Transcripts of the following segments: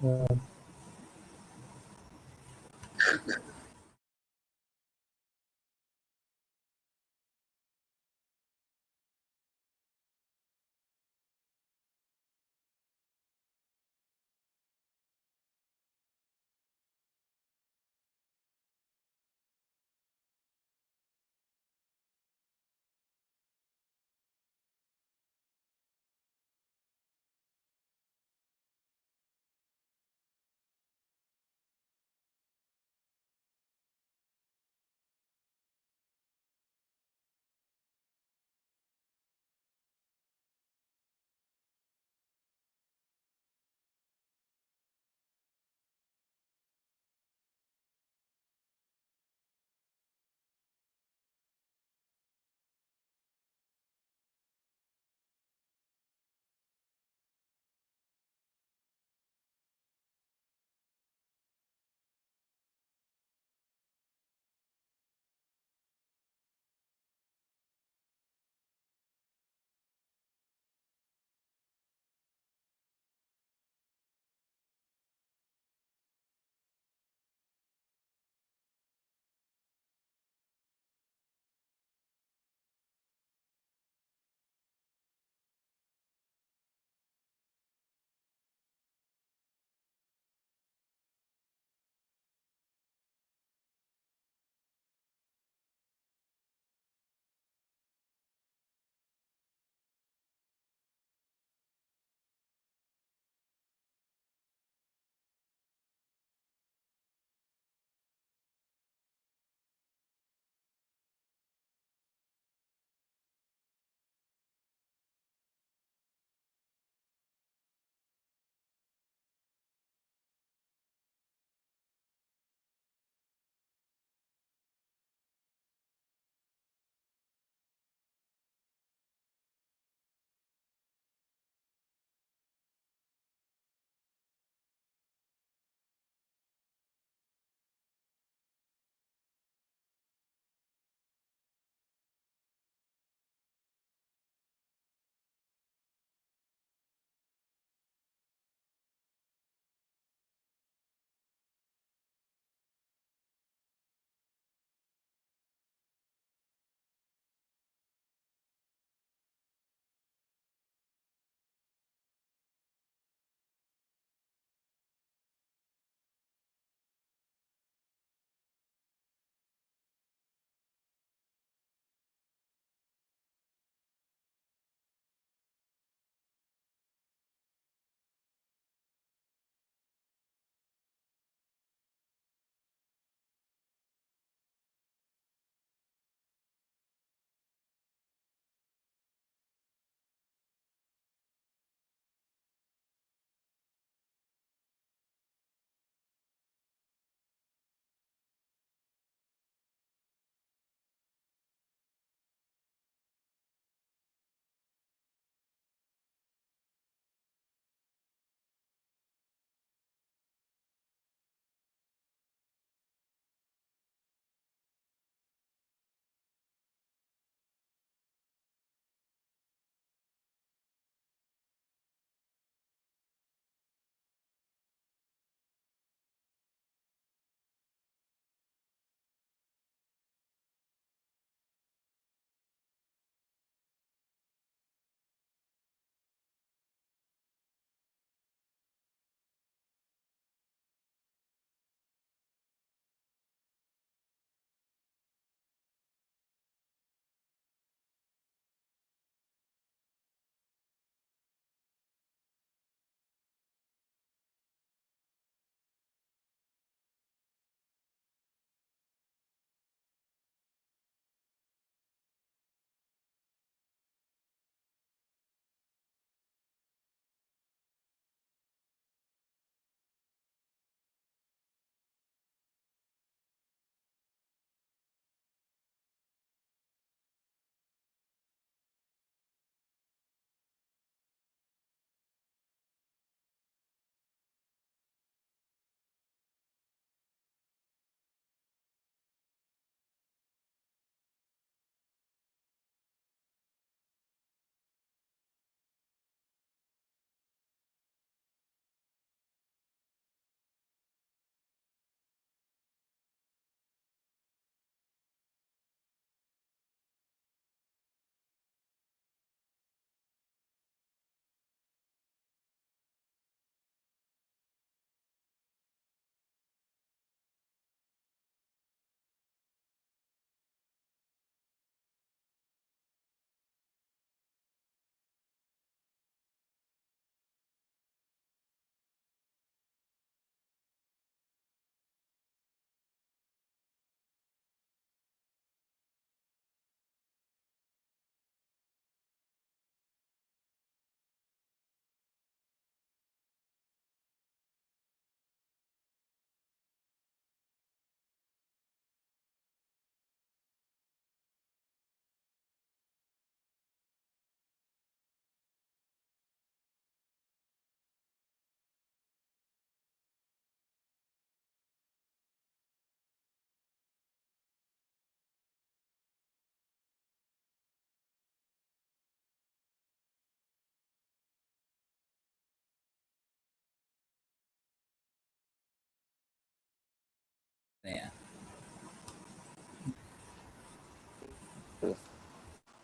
Uh,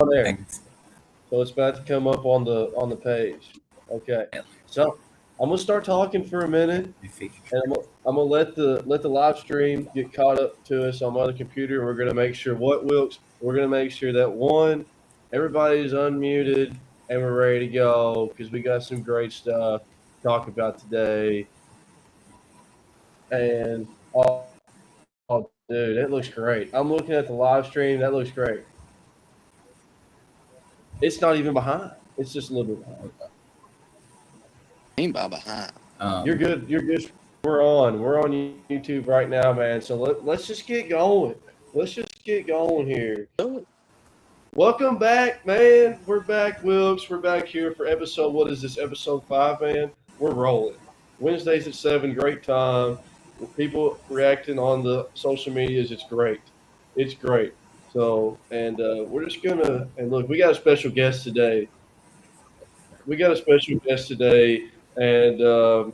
there. Thanks. So it's about to come up on the page. Okay. So I'm gonna start talking for a minute, and I'm gonna let the live stream get caught up to us on my other computer. We're gonna make sure we're gonna make sure that one, everybody's unmuted and we're ready to go because we got some great stuff to talk about today. And dude, it looks great. I'm looking at the live stream. That looks great. It's not even behind. It's just a little bit behind. Ain't by behind. You're good. You're good. We're on. We're on YouTube right now, man. So let's just get going. Let's just get going here. Welcome back, man. We're back, Wilkes. We're back here for episode. What is this? Episode 5, man. We're rolling. Wednesdays at 7. Great time. People reacting on the social medias. It's great. It's great. So, and we're just gonna and look. We got a special guest today. And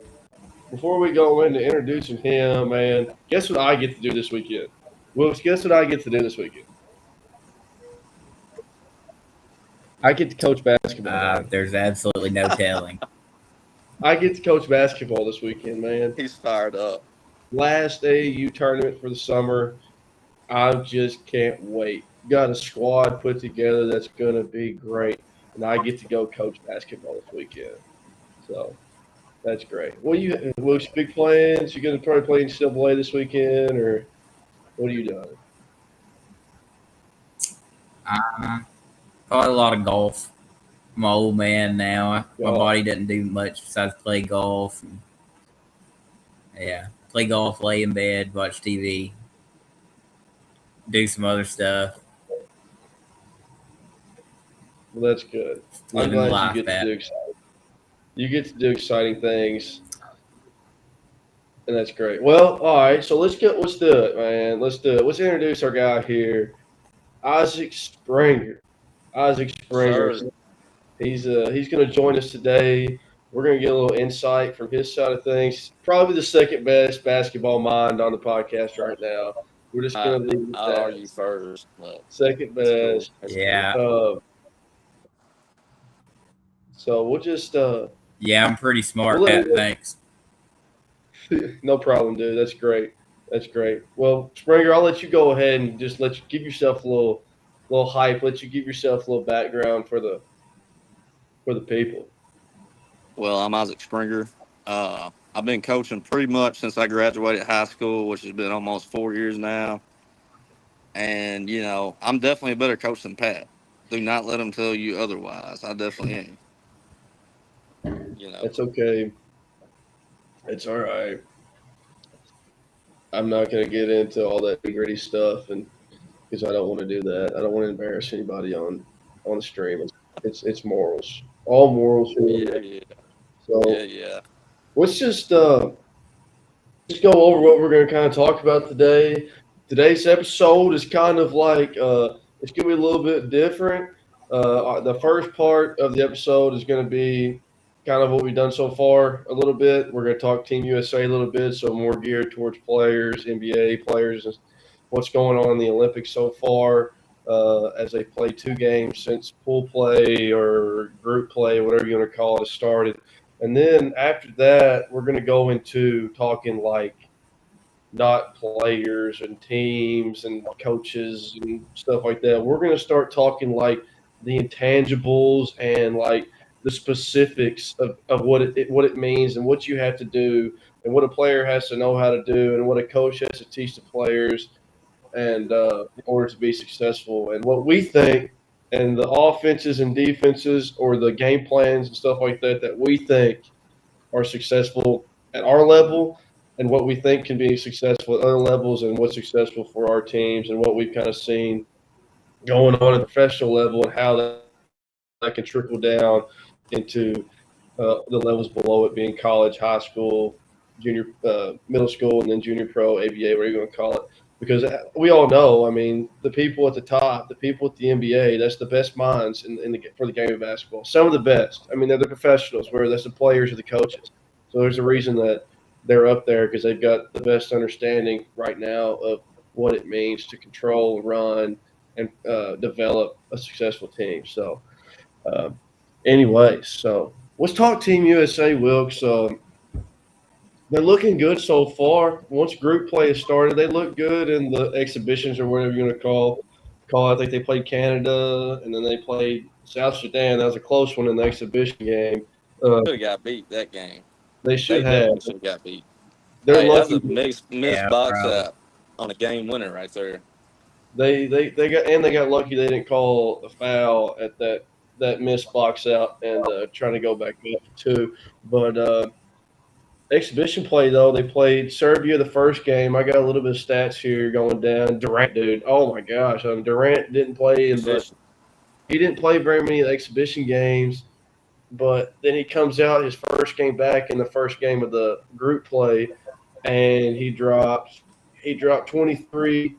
before we go into introducing him, man, guess what I get to do this weekend? Wilkes, guess what I get to do this weekend? I get to coach basketball. There's absolutely no telling. I get to coach basketball this weekend, man. He's fired up. Last AAU tournament for the summer. I just can't wait. Got a squad put together that's going to be great. And I get to go coach basketball this weekend. So that's great. Will big plans? You going to probably play in NCAA this weekend, or what are you doing? Probably a lot of golf. I'm an old man now. My body doesn't do much besides play golf. Play golf, lay in bed, watch TV, do some other stuff. Well, that's good. I'm glad you get to do exciting things, and that's great. Well, all right. So let's do it, man. Let's do it. Let's introduce our guy here, Isaac Springer. Sure. He's going to join us today. We're going to get a little insight from his side of things. Probably the second best basketball mind on the podcast right now. We're just going to leave it I'll argue first. Second best. Yeah. So we'll just I'm pretty smart. Thanks. No problem, dude. That's great. Well, Springer, I'll let you go ahead and just give yourself a little hype. Let you give yourself a little background for the people. Well, I'm Isaac Springer. I've been coaching pretty much since I graduated high school, which has been almost 4 years now. And, I'm definitely a better coach than Pat. Do not let him tell you otherwise. I definitely am. That's okay. It's all right. I'm not going to get into all that gritty stuff, and because I don't want to do that. I don't want to embarrass anybody on the stream. It's morals. All morals. Yeah. So Yeah. let's just go over what we're going to kind of talk about today. Today's episode is kind of like it's going to be a little bit different. The first part of the episode is going to be kind of what we've done so far a little bit. We're going to talk Team USA a little bit, so more geared towards players, NBA players, and what's going on in the Olympics so far as they play 2 games since pool play or group play, whatever you want to call it, has started. And then after that, we're going to go into talking like not players and teams and coaches and stuff like that. We're going to start talking like the intangibles and like the specifics of what it means and what you have to do and what a player has to know how to do and what a coach has to teach the players and in order to be successful and what we think and the offenses and defenses or the game plans and stuff like that we think are successful at our level and what we think can be successful at other levels and what's successful for our teams and what we've kind of seen going on at the professional level and how that can trickle down into the levels below it, being college, high school, junior, middle school, and then junior pro, ABA, whatever you want to call it. Because we all know, I mean, the people at the top, the people at the NBA, that's the best minds for the game of basketball. Some of the best. I mean, they're the professionals, where that's the players or the coaches. So there's a reason that they're up there because they've got the best understanding right now of what it means to control, run, and develop a successful team. So, anyways, so let's talk Team USA, Wilkes. They're looking good so far. Once group play has started, they look good in the exhibitions or whatever you're going to call. I think they played Canada, and then they played South Sudan. That was a close one in the exhibition game. Should have got beat that game. They They should have. definitely should have got beat. They're Hey, that's lucky. a missed Yeah, box probably. out on a game winner right there. They got lucky they didn't call a foul at that missed box out and trying to go back up too. But exhibition play though, they played Serbia the first game. I got a little bit of stats here going down. Durant, dude, oh my gosh, Durant didn't play, but he didn't play very many exhibition games. But then he comes out his first game back in the first game of the group play, and he dropped 23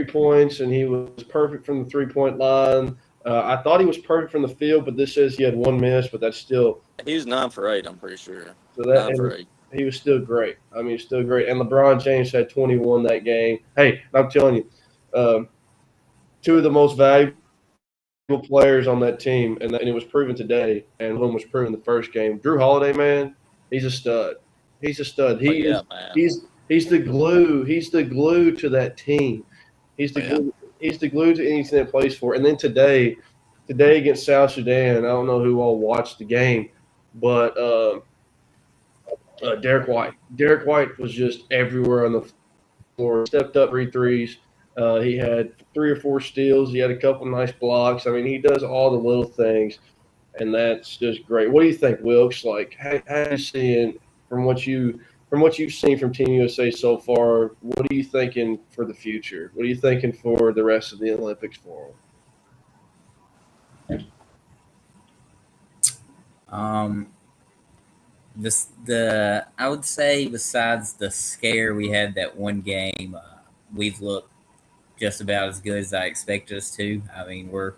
points, and he was perfect from the 3-point line. I thought he was perfect from the field, but this says he had one miss, but that's still. He was 9 for 8, I'm pretty sure. So 9 for 8. He was still great. I mean, still great. And LeBron James had 21 that game. Hey, I'm telling you, two of the most valuable players on that team, and it was proven today, and one was proven the first game. Drew Holiday, man, he's a stud. He's a stud. Man. He's the glue. He's the glue to that team. He's the glue. He's the glue to anything that plays for. And then today against South Sudan, I don't know who all watched the game, but Derek White. Derek White was just everywhere on the floor. Stepped up 3 threes. He had 3 or 4 steals. He had a couple nice blocks. I mean, he does all the little things, and that's just great. What do you think, Wilkes? Like, how are you seeing from what you've seen from Team USA so far? What are you thinking for the future? What are you thinking for the rest of the Olympics for them? I would say besides the scare we had that one game, we've looked just about as good as I expected us to. I mean, we're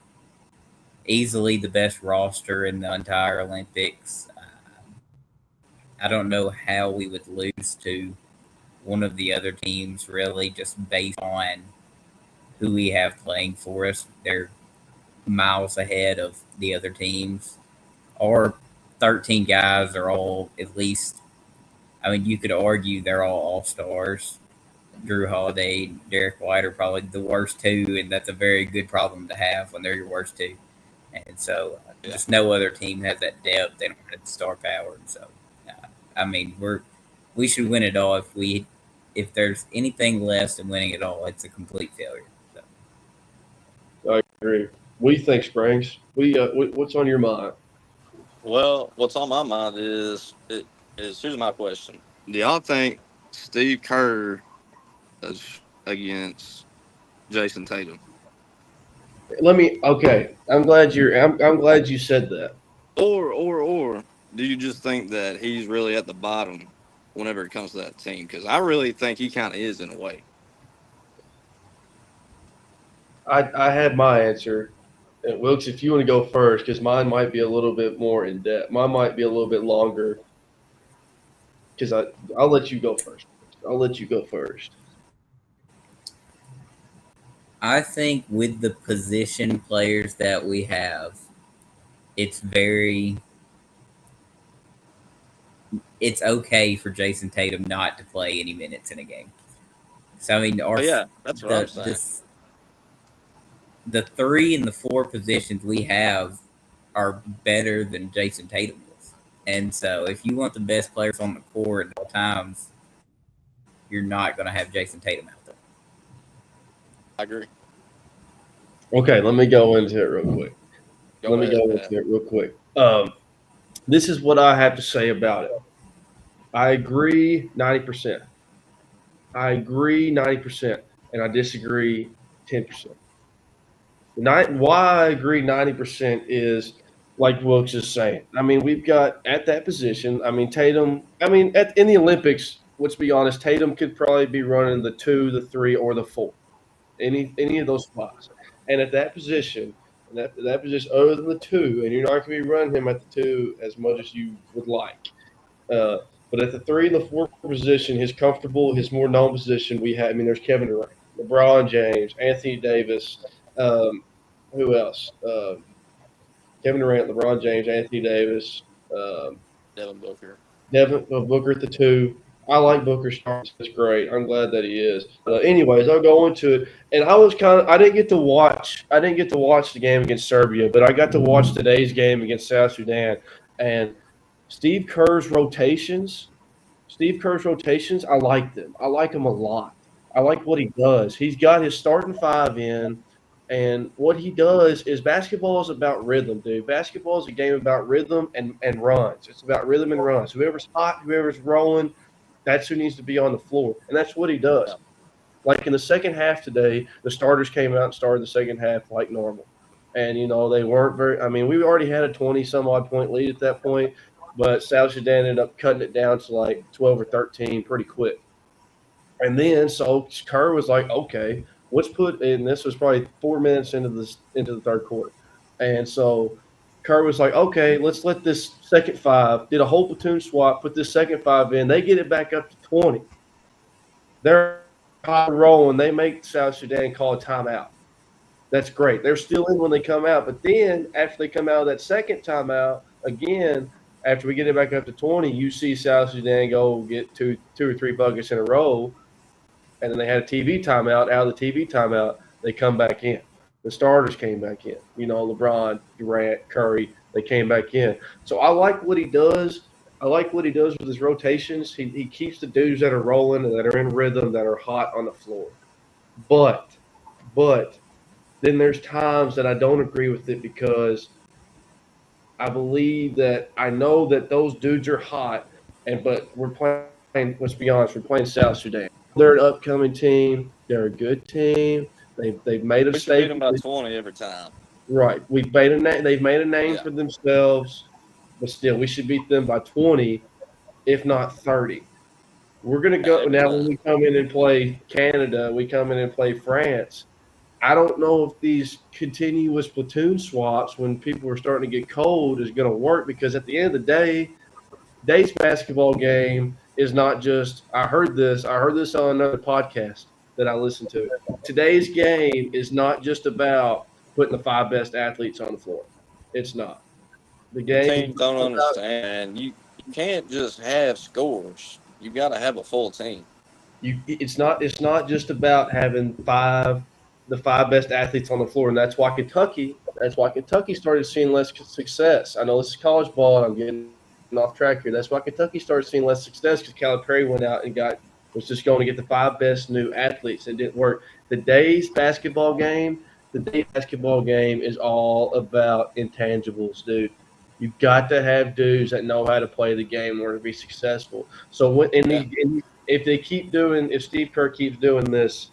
easily the best roster in the entire Olympics. I don't know how we would lose to one of the other teams, really, just based on who we have playing for us. They're miles ahead of the other teams. Our 13 guys are all at least, I mean, you could argue they're all all-stars. Drew Holiday, Derek White are probably the worst 2, and that's a very good problem to have when they're your worst 2. And so just no other team has that depth. They don't have the star power. And so, I mean, we should win it all. If there's anything less than winning it all, it's a complete failure. So. I agree. What do you think, Springs? What's on your mind? Well, what's on my mind is here's my question. Do y'all think Steve Kerr is against Jason Tatum? Okay. I'm glad you said that. Or do you just think that he's really at the bottom whenever it comes to that team? Because I really think he kind of is in a way. I had my answer. And Wilkes, if you want to go first, because mine might be a little bit more in depth. Mine might be a little bit longer. Because I'll let you go first. I think with the position players that we have, it's okay for Jason Tatum not to play any minutes in a game. So, I mean, that's what I'm saying. The 3 and the 4 positions we have are better than Jason Tatum is. And so if you want the best players on the court at all times, you're not going to have Jason Tatum out there. I agree. Okay, let me go into it real quick. This is what I have to say about it. I agree 90%. And I disagree 10%. Why I agree 90% is like Wilkes is saying. I mean, we've got at that position. I mean, Tatum. I mean, in the Olympics, let's be honest. Tatum could probably be running the 2, the 3, or the 4, any of those spots. And at that position, that position other than the 2, and you're not going to be running him at the 2 as much as you would like. But at the 3 and the 4 position, his more known position, we have. I mean, there's Kevin Durant, LeBron James, Anthony Davis. Who else? Kevin Durant, LeBron James, Anthony Davis, um, Devin Booker. Devin Booker at the 2. I like Booker starts. It's great. I'm glad that he is. Anyways, I'll go into it. And I didn't get to watch. I didn't get to watch the game against Serbia, but I got to watch today's game against South Sudan. And Steve Kerr's rotations. I like them. I like them a lot. I like what he does. He's got his starting 5 in, and what he does is basketball is about rhythm, dude. Basketball is a game about rhythm and runs. It's about rhythm and runs. Whoever's hot, whoever's rolling, that's who needs to be on the floor, and that's what he does. Like in the second half today, the starters came out and started the second half like normal. And, they weren't very – I mean, we already had a 20-some-odd point lead at that point, but South Sudan ended up cutting it down to like 12 or 13 pretty quick. And then so Kerr was like, okay, let's put – and this was probably 4 minutes into the third quarter. And so Kerr was like, okay, let's let this second 5 – did a whole platoon swap, put this second 5 in. They get it back up to 20. They're high rolling. They make South Sudan call a timeout. That's great. They're still in when they come out. But then after they come out of that second timeout, again, after we get it back up to 20, you see South Sudan go get two or three buckets in a row. And then they had a TV timeout. Out of the TV timeout, they come back in. The starters came back in. LeBron, Durant, Curry, they came back in. So I like what he does. I like what he does with his rotations. He keeps the dudes that are rolling and that are in rhythm, that are hot on the floor. But then there's times that I don't agree with it because I believe that I know that those dudes are hot, but we're playing, let's be honest, we're playing South Sudan. They're an upcoming team. They're a good team. They've made a We should beat statement. them by 20 every time. Right. They've made a name for themselves, but still, we should beat them by 20, if not 30. We're going to go now when we come in and play Canada, we come in and play France. I don't know if these continuous platoon swaps when people are starting to get cold is going to work because at the end of the day, today's basketball game is not just – I heard this on another podcast that I listened to. Today's game is not just about putting the 5 best athletes on the floor. It's not. The game Teams don't understand. You can't just have scores. You got to have a full team. It's not just about having the 5 best athletes on the floor, and that's why Kentucky started seeing less success. I know this is college ball, and I'm getting off track here. That's why Kentucky started seeing less success because Calipari went out and was just going to get the 5 best new athletes. It didn't work. Today's basketball game is all about intangibles, dude. You've got to have dudes that know how to play the game in order to be successful. So if Steve Kerr keeps doing this,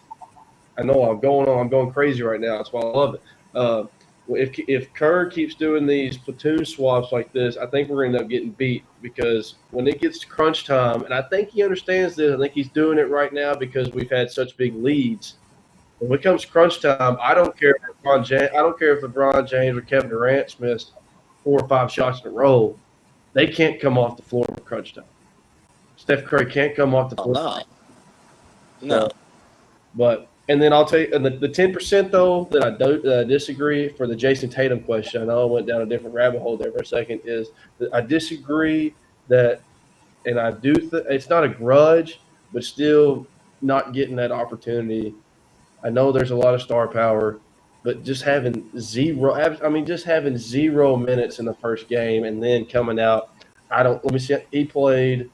I know I'm going crazy right now. That's why I love it. If Kerr keeps doing these platoon swaps like this, I think we're going to end up getting beat because when it gets to crunch time, and I think he understands this, I think he's doing it right now because we've had such big leads. When it comes to crunch time, I don't care if LeBron James or Kevin Durant's missed 4 or 5 shots in a row. They can't come off the floor for crunch time. Steph Curry can't come off the floor. No. And then I'll tell you the 10% though that I disagree for the Jason Tatum question. I know I went down a different rabbit hole there for a second. Is that I disagree that, and I do. It's not a grudge, but still not getting that opportunity. I know there's a lot of star power, but just having zero minutes in the first game and then coming out. Let me see. He played,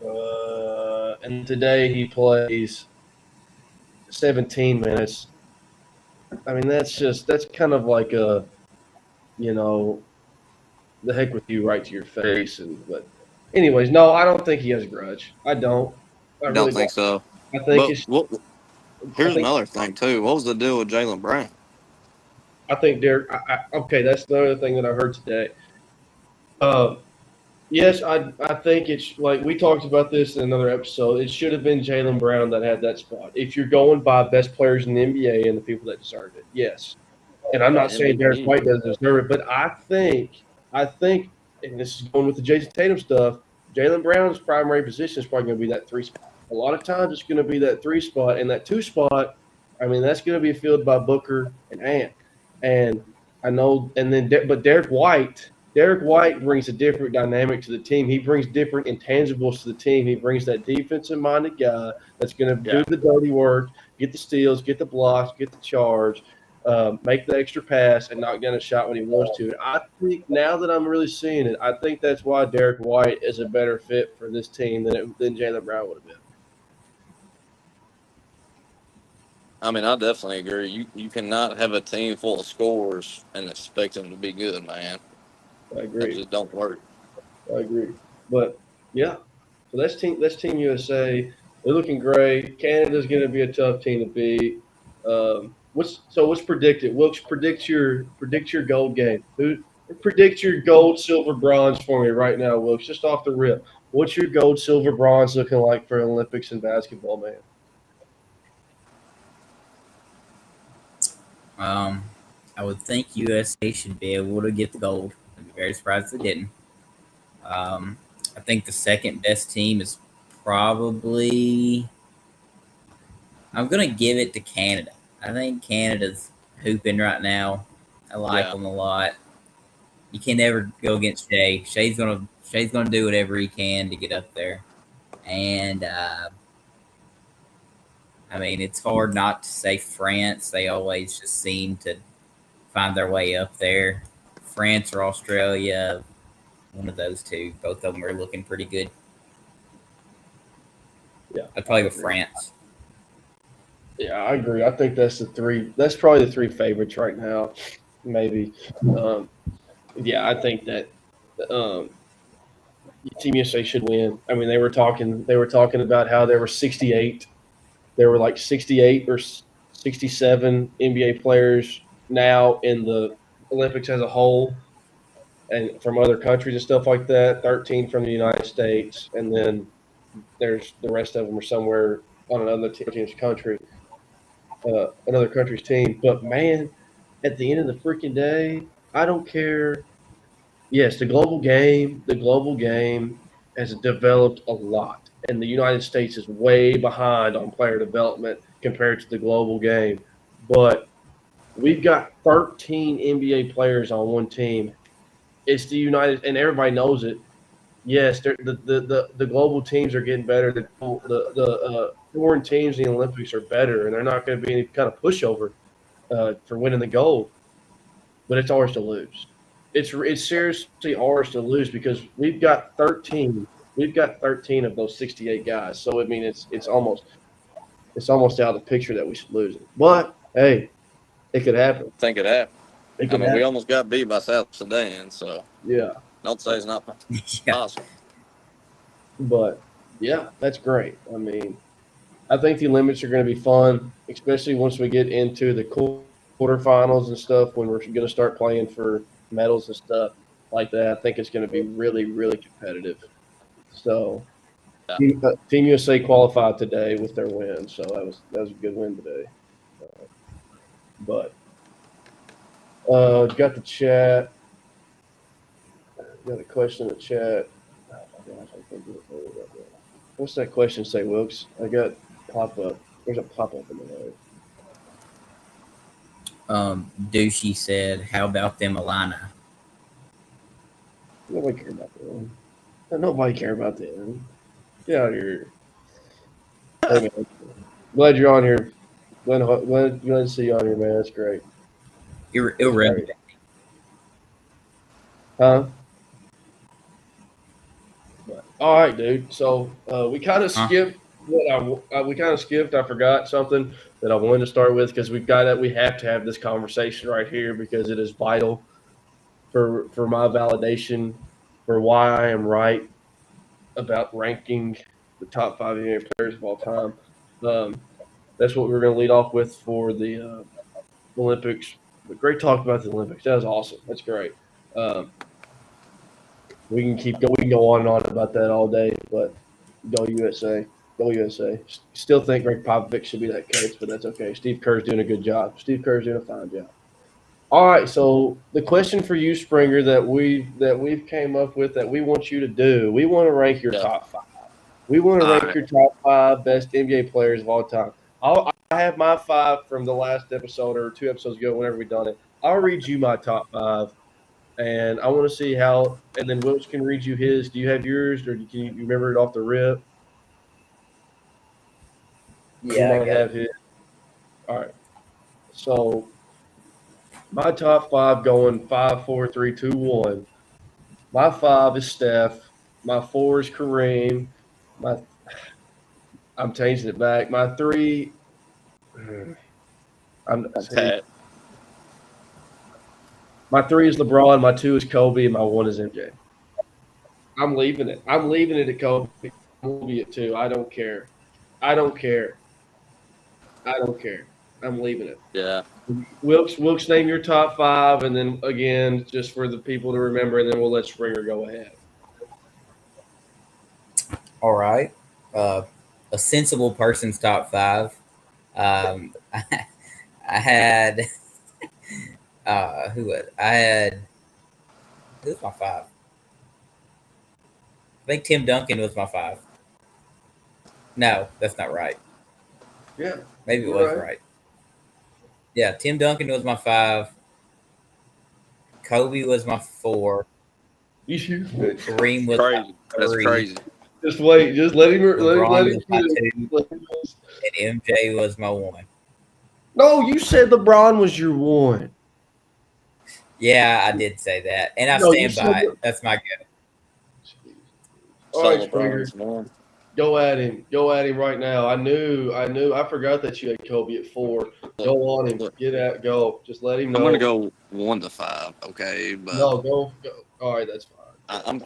and today he plays 17 minutes. I mean, that's kind of like the heck with you right to your face. But anyways, no, I don't think he has a grudge. I don't. I don't think so. I think here's another thing too. What was the deal with Jaylen Brown? I think Derek. Okay, that's the other thing that I heard today. Yes, I think it's like we talked about this in another episode. It should have been Jaylen Brown that had that spot. If you're going by best players in the NBA and the people that deserved it, yes. And I'm not saying Derek White doesn't deserve it, but I think, and this is going with the Jason Tatum stuff, Jaylen Brown's primary position is probably going to be that 3 spot. A lot of times it's going to be that 3 spot, and that 2 spot, I mean, that's going to be filled by Booker and Ant. And I know, and then, but Derek White brings a different dynamic to the team. He brings different intangibles to the team. He brings that defensive-minded guy that's going to do the dirty work, get the steals, get the blocks, get the charge, make the extra pass, and knock down a shot when he wants to. And I think now that I'm really seeing it, I think that's why Derek White is a better fit for this team than Jaylen Brown would have been. I mean, I definitely agree. You cannot have a team full of scorers and expect them to be good, man. I agree. It just don't work. I agree. But yeah, so that's Team USA. They're looking great. Canada's going to be a tough team to beat. What's predicted? Wilkes, predict your gold game. Predict your gold, silver, bronze for me right now, Wilkes. Just off the rip, what's your gold, silver, bronze looking like for Olympics and basketball, man? I would think USA should be able to get the gold. I'd be very surprised if they didn't. I think the second best team is probably. I'm gonna give it to Canada. I think Canada's hooping right now. I like them a lot. You can never go against Shea. Shea's gonna do whatever he can to get up there, and I mean it's hard not to say France. They always just seem to find their way up there. France or Australia, one of those two. Both of them are looking pretty good. Yeah, I'd probably go France. Yeah, I agree. I think that's That's probably the three favorites right now, maybe. I think that Team USA should win. I mean, they were talking about how there were 68. There were like 68 or 67 NBA players now in the Olympics as a whole, and from other countries and stuff like that. 13 from the United States, and then there's the rest of them are somewhere on another team's country. Another country's team. But, man, at the end of the freaking day, I don't care. Yes, the global game has developed a lot, and the United States is way behind on player development compared to the global game. But we've got 13 NBA players on one team. It's the United – and everybody knows it. Yes, the global teams are getting better. The foreign teams in the Olympics are better, and they're not going to be any kind of pushover for winning the gold. But it's ours to lose. It's seriously ours to lose because we've got 13. We've got 13 of those 68 guys. So I mean, it's almost out of the picture that we should lose it. But hey, it could happen. I think it happened. We almost got beat by South Sudan, so yeah. Don't say it's not possible. But, yeah, that's great. I mean, I think the Olympics are going to be fun, especially once we get into the quarterfinals and stuff when we're going to start playing for medals and stuff like that. I think it's going to be really, really competitive. So, Team USA qualified today with their win, so that was a good win today. Got the chat. Got a question in the chat. Oh my gosh, I can't do it right now. What's that question say, Wilkes? I got pop-up. There's a pop-up in the way. Douchey said, how about them Alana? Nobody care about them. Nobody care about them. Get out of here. Hey, man. Glad you're on here. Glad to see you on here, man. That's great. Irrelevant. Huh? All right, dude. So we kind of skipped I forgot something that I wanted to start with because we have to have this conversation right here because it is vital for my validation for why I am right about ranking the top 5 NBA players of all time. That's what we're going to lead off with for the Olympics. But great talk about the Olympics. That was awesome. That's great. We can go on and on about that all day, but go USA. Go USA. Still think Greg Popovich should be that coach, but that's okay. Steve Kerr's doing a good job. Steve Kerr's doing a fine job. All right, so the question for you, Springer, that we've came up with that we want you to do, we want to rank your top 5. We want to rank your top 5 best NBA players of all time. have my 5 from the last episode or 2 episodes ago, whenever we done it. I'll read you my top 5, and I want to see how. And then Wilkes can read you his. Do you have yours, or can you remember it off the rip? He Yeah, I might got have it. his. All right. So my top 5 going 5, 4, 3, 2, 1. My 5 is Steph. My 4 is Kareem. I'm changing it back. My 3. Pat. My 3 is LeBron. My 2 is Kobe. And my 1 is MJ. I'm leaving it. I'm leaving it at Kobe. I'm leaving it 2. I don't care. I don't care. I don't care. I'm leaving it. Yeah. Wilkes, name your top 5, and then again, just for the people to remember, and then we'll let Springer go ahead. All right. A sensible person's top 5. I had who's my 5? I think Tim Duncan was my 5. No, that's not right. Yeah, Maybe it was right. Yeah, Tim Duncan was my 5. Kobe was my 4. Kareem was Crazy. my That's 3. crazy. Just wait. Just let him. LeBron Let was him. my 2, and MJ was my 1. No, you said LeBron was your 1. Yeah, I did say that, and I stand by it. That's my good. All right, Springer. Go at him. Go at him right now. I knew. I forgot that you had Kobe at 4. Go on him. Get at. Go. Just let him know. I'm gonna go 1 to 5. Okay, but no, go. All right, that's fine.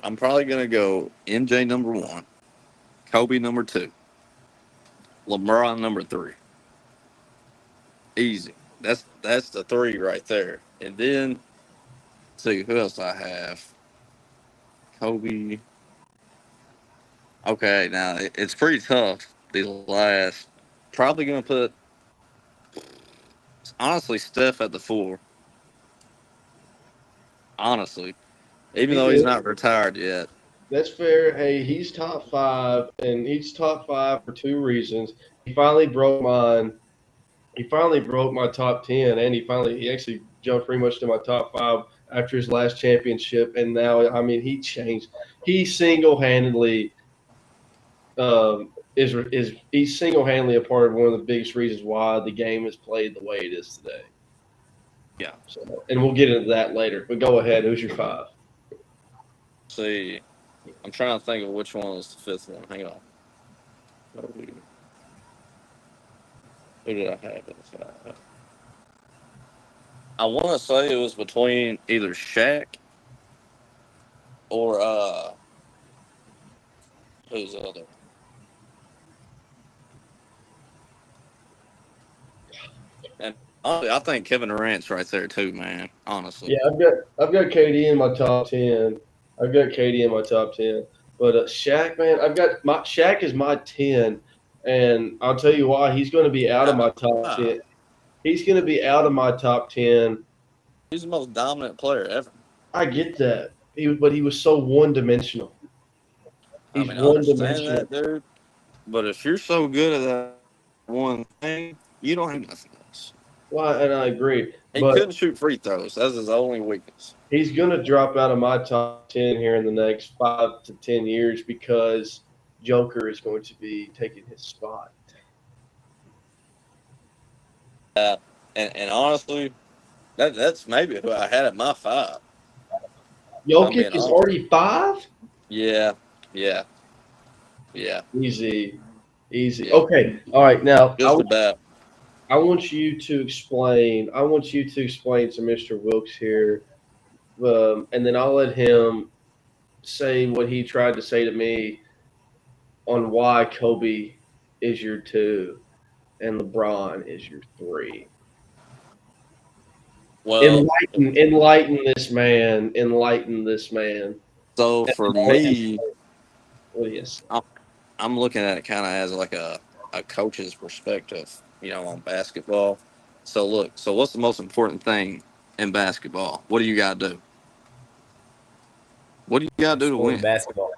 I'm probably gonna go MJ number 1, Kobe number 2, LeBron number 3. Easy. That's the 3 right there. And then see who else I have. Kobe. Okay, now it's pretty tough. These last, probably gonna put honestly Steph at the 4. Honestly, even though he's not retired yet. That's fair. Hey, he's top 5, and he's top 5 for 2 reasons. He finally broke mine. He finally broke my top 10, and he actually jumped pretty much to my top 5 after his last championship. And now, I mean, he changed. He single-handedly he's single-handedly a part of one of the biggest reasons why the game is played the way it is today. Yeah. So, and we'll get into that later. But go ahead. Who's your 5? See, I'm trying to think of which one was the 5th one. Hang on. Who did I have in the 5? I want to say it was between either Shaq or who's the other? And honestly, I think Kevin Durant's right there too, man. Honestly. Yeah, I've got KD in my top 10. But Shaq, man, Shaq is my 10, and I'll tell you why. He's going to be out of my top 10. He's going to be out of my top 10. He's the most dominant player ever. I get that. But he was so one-dimensional. He's one-dimensional. That, dude. But if you're so good at that one thing, you don't have nothing else. Well, and I agree. He couldn't shoot free throws. That's his only weakness. He's going to drop out of my top 10 here in the next 5 to 10 years because Joker is going to be taking his spot. And honestly, that's maybe who I had at my 5. Jokic is already 5? Yeah. Easy. Yeah. Okay. All right. Now, just about. I want you to explain. to Mr. Wilkes here, and then I'll let him say what he tried to say to me on why Kobe is your 2 and LeBron is your 3. Well, enlighten this man. Enlighten this man. So for me, yes, I'm looking at it kind of as like a coach's perspective, on basketball. So look, what's the most important thing in basketball? What do you got to do? What do you got to do to win? Basketball.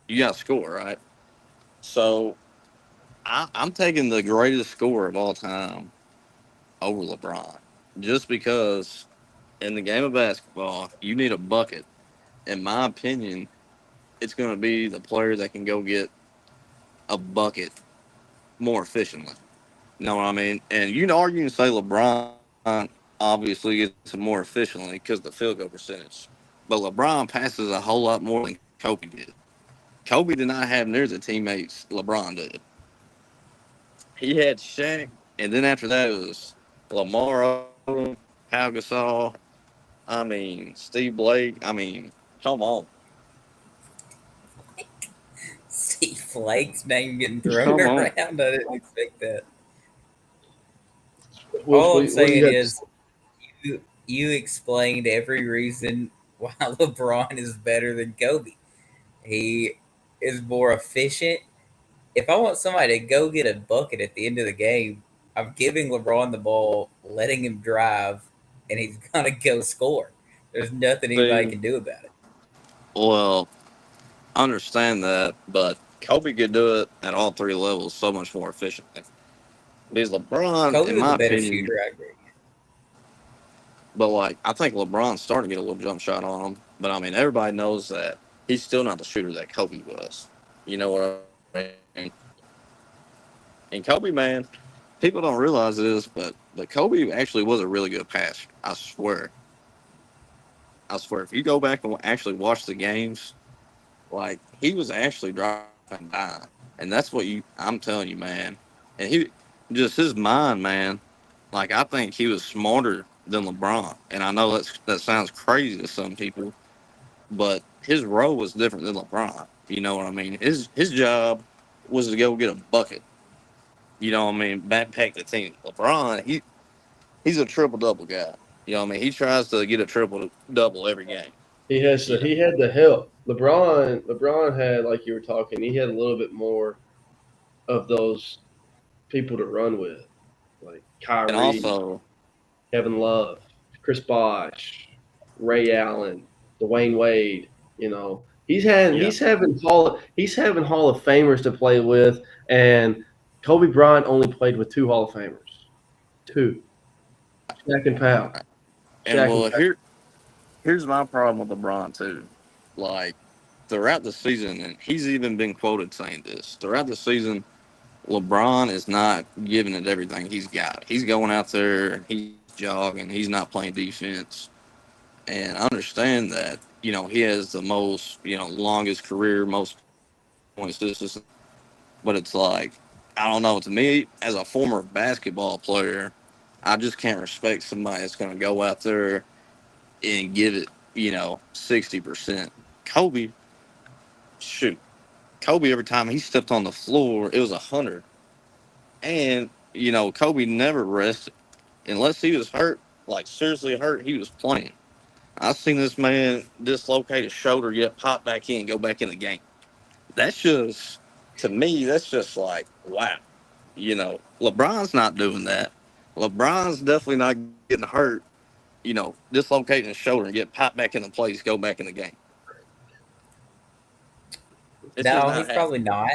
You got to score, right? So I'm taking the greatest scorer of all time over LeBron, just because in the game of basketball you need a bucket. In my opinion, it's going to be the player that can go get a bucket more efficiently. You know what I mean? And you can argue and say LeBron obviously gets it more efficiently because of the field goal percentage. But LeBron passes a whole lot more than Kobe did. Kobe did not have near the teammates LeBron did. He had Shaq, and then after that it was Lamar Odom, Pau Gasol. I mean, Steve Blake. I mean, come on. Steve Blake's name getting thrown Come on. around. I didn't expect that. Wolf, All I'm what do saying you got? is, you explained every reason why LeBron is better than Kobe. He is more efficient. If I want somebody to go get a bucket at the end of the game, I'm giving LeBron the ball, letting him drive, and he's gonna go score. There's nothing anybody See, can do about it. well, I understand that, but Kobe could do it at all three levels so much more efficiently. Because LeBron, Kobe in was my a better opinion, shooter, I agree. but like I think LeBron's starting to get a little jump shot on him. But I mean, everybody knows that he's still not the shooter that Kobe was. You know what I mean? And Kobe, man, people don't realize this, but Kobe actually was a really good passer. I swear. I swear. If you go back and actually watch the games, like he was actually dropping down, and that's what you. I'm telling you, man. And he just his mind, man. Like I think he was smarter than LeBron, and I know that sounds crazy to some people, but his role was different than LeBron. You know what I mean? His job was to go get a bucket. You know what I mean? Backpack the team. LeBron, he's a triple double guy. You know what I mean? He tries to get a triple double every game. You know, He had the help. LeBron had, like you were talking, he had a little bit more of those people to run with, like and Kyrie, also, Kevin Love, Chris Bosh, Ray Allen, Dwayne Wade. You know, yeah, he's having Hall of Famers to play with, and Kobe Bryant only played with two Hall of Famers, two, Shaq and Powell, and Shaq and well, Powell. here's my problem with LeBron too. Like throughout the season, and he's even been quoted saying this throughout the season. LeBron is not giving it everything he's got. He's going out there, he's jogging, he's not playing defense. And I understand that, he has the most, longest career, most points, this, but it's like, I don't know. To me, as a former basketball player, I just can't respect somebody that's going to go out there and give it, 60%. Kobe, shoot. Kobe, every time he stepped on the floor, it was 100. And, Kobe never rested. Unless he was hurt, like seriously hurt, he was playing. I've seen this man dislocate his shoulder, yet pop back in, go back in the game. That's just, to me, that's just like, wow. LeBron's not doing that. LeBron's definitely not getting hurt, dislocating his shoulder and get popped back in the place, go back in the game. It's just No, not he's happening. probably not.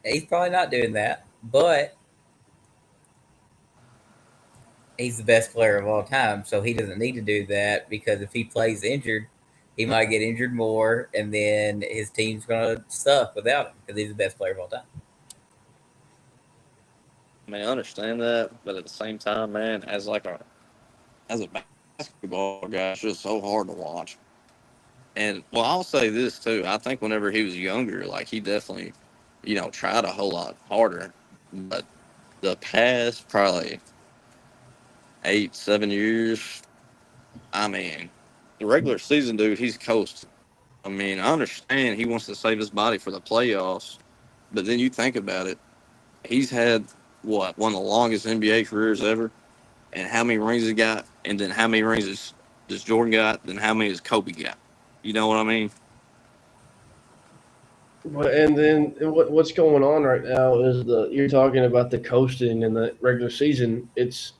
He's probably not doing that. But he's the best player of all time, so he doesn't need to do that because if he plays injured, he might get injured more, and then his team's gonna suck without him because he's the best player of all time. I mean, I understand that, but at the same time, man, as a basketball guy, it's just so hard to watch. And well, I'll say this too. I think whenever he was younger, like he definitely, tried a whole lot harder. But the past probably 8, 7 years, I mean, the regular season, dude, he's coasting. I mean, I understand he wants to save his body for the playoffs, but then you think about it, he's had what, one of the longest NBA careers ever, and how many rings he got, and then how many rings does Jordan got, then how many does Kobe got? You know what I mean? And then what's going on right now is you're talking about the coasting in the regular season. It's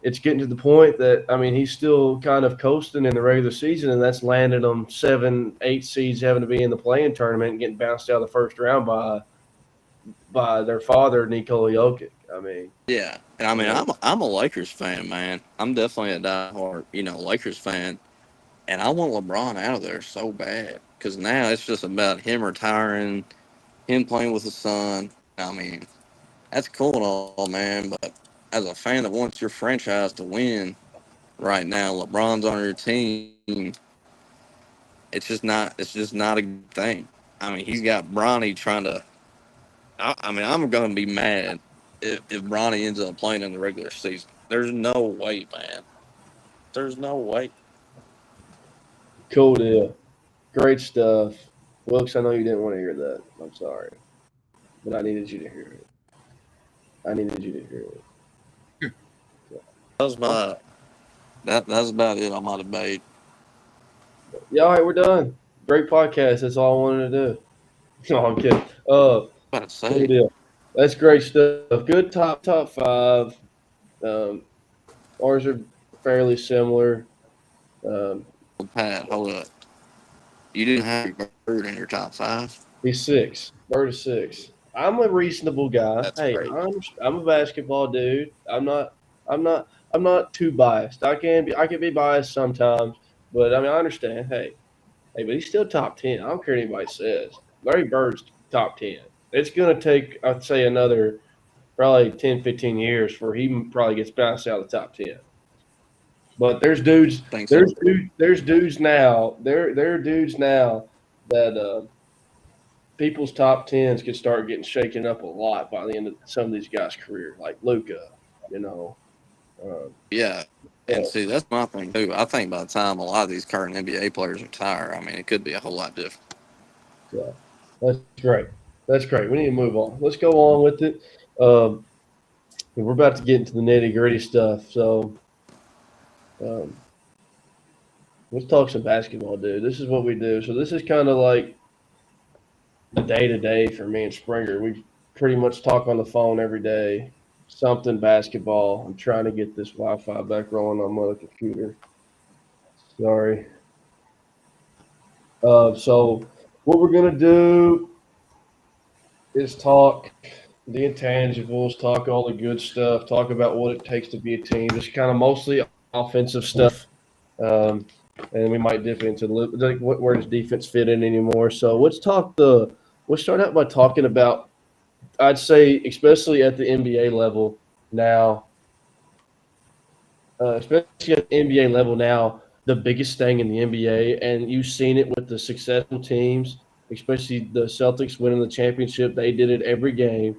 getting to the point that I mean he's still kind of coasting in the regular season, and that's landed him 7, 8 seeds having to be in the playing tournament and getting bounced out of the first round by by their father, Nikola Jokic. I mean, Yeah, and I mean, I'm a Lakers fan, man. I'm definitely a diehard, Lakers fan, and I want LeBron out of there so bad because now it's just about him retiring, him playing with his son. I mean, that's cool and all, man, but as a fan that wants your franchise to win right now, LeBron's on your team. It's just not a good thing. I mean, he's got Bronny trying to. I mean, I'm gonna be mad if Bronny ends up playing in the regular season. There's no way, man. There's no way. cool deal. Great stuff. Wilkes, I know you didn't want to hear that. I'm sorry. But I needed you to hear it. I needed you to hear it. That was my that's about it on my debate. Yeah, all right, we're done. Great podcast. That's all I wanted to do. No, I'm kidding. About to say, Cool deal. That's great stuff. Good top five. Ours are fairly similar. Pat, hold up. You didn't have your Bird in your top five. He's 6. Bird is 6. I'm a reasonable guy. That's Hey, great. I'm a basketball dude. I'm not too biased. I can be biased sometimes, but I mean I understand. Hey, but he's still top 10. I don't care what anybody says. Larry Bird's top 10. It's gonna take, I'd say, another probably 10, 15 years before he probably gets bounced out of the top 10. But there's dudes, Think so. there's dudes now. There are dudes now that people's top tens could start getting shaken up a lot by the end of some of these guys' career, like Luka. You know, Yeah. And see, that's my thing too. I think by the time a lot of these current NBA players retire, I mean, it could be a whole lot different. so that's great. That's great. We need to move on. Let's go on with it. We're about to get into the nitty gritty stuff. So let's talk some basketball, dude. This is what we do. So this is kind of like a day to day for me and Springer. We pretty much talk on the phone every day. Something basketball. I'm trying to get this Wi-Fi back rolling on my other computer. Sorry. So what we're gonna do is talk the intangibles, talk all the good stuff, talk about what it takes to be a team. Just kind of mostly offensive stuff, and we might dip into like where does defense fit in anymore. So let's start out by talking about. I'd say, especially at the NBA level now, the biggest thing in the NBA, and you've seen it with the successful teams, especially the Celtics winning the championship. They did it every game.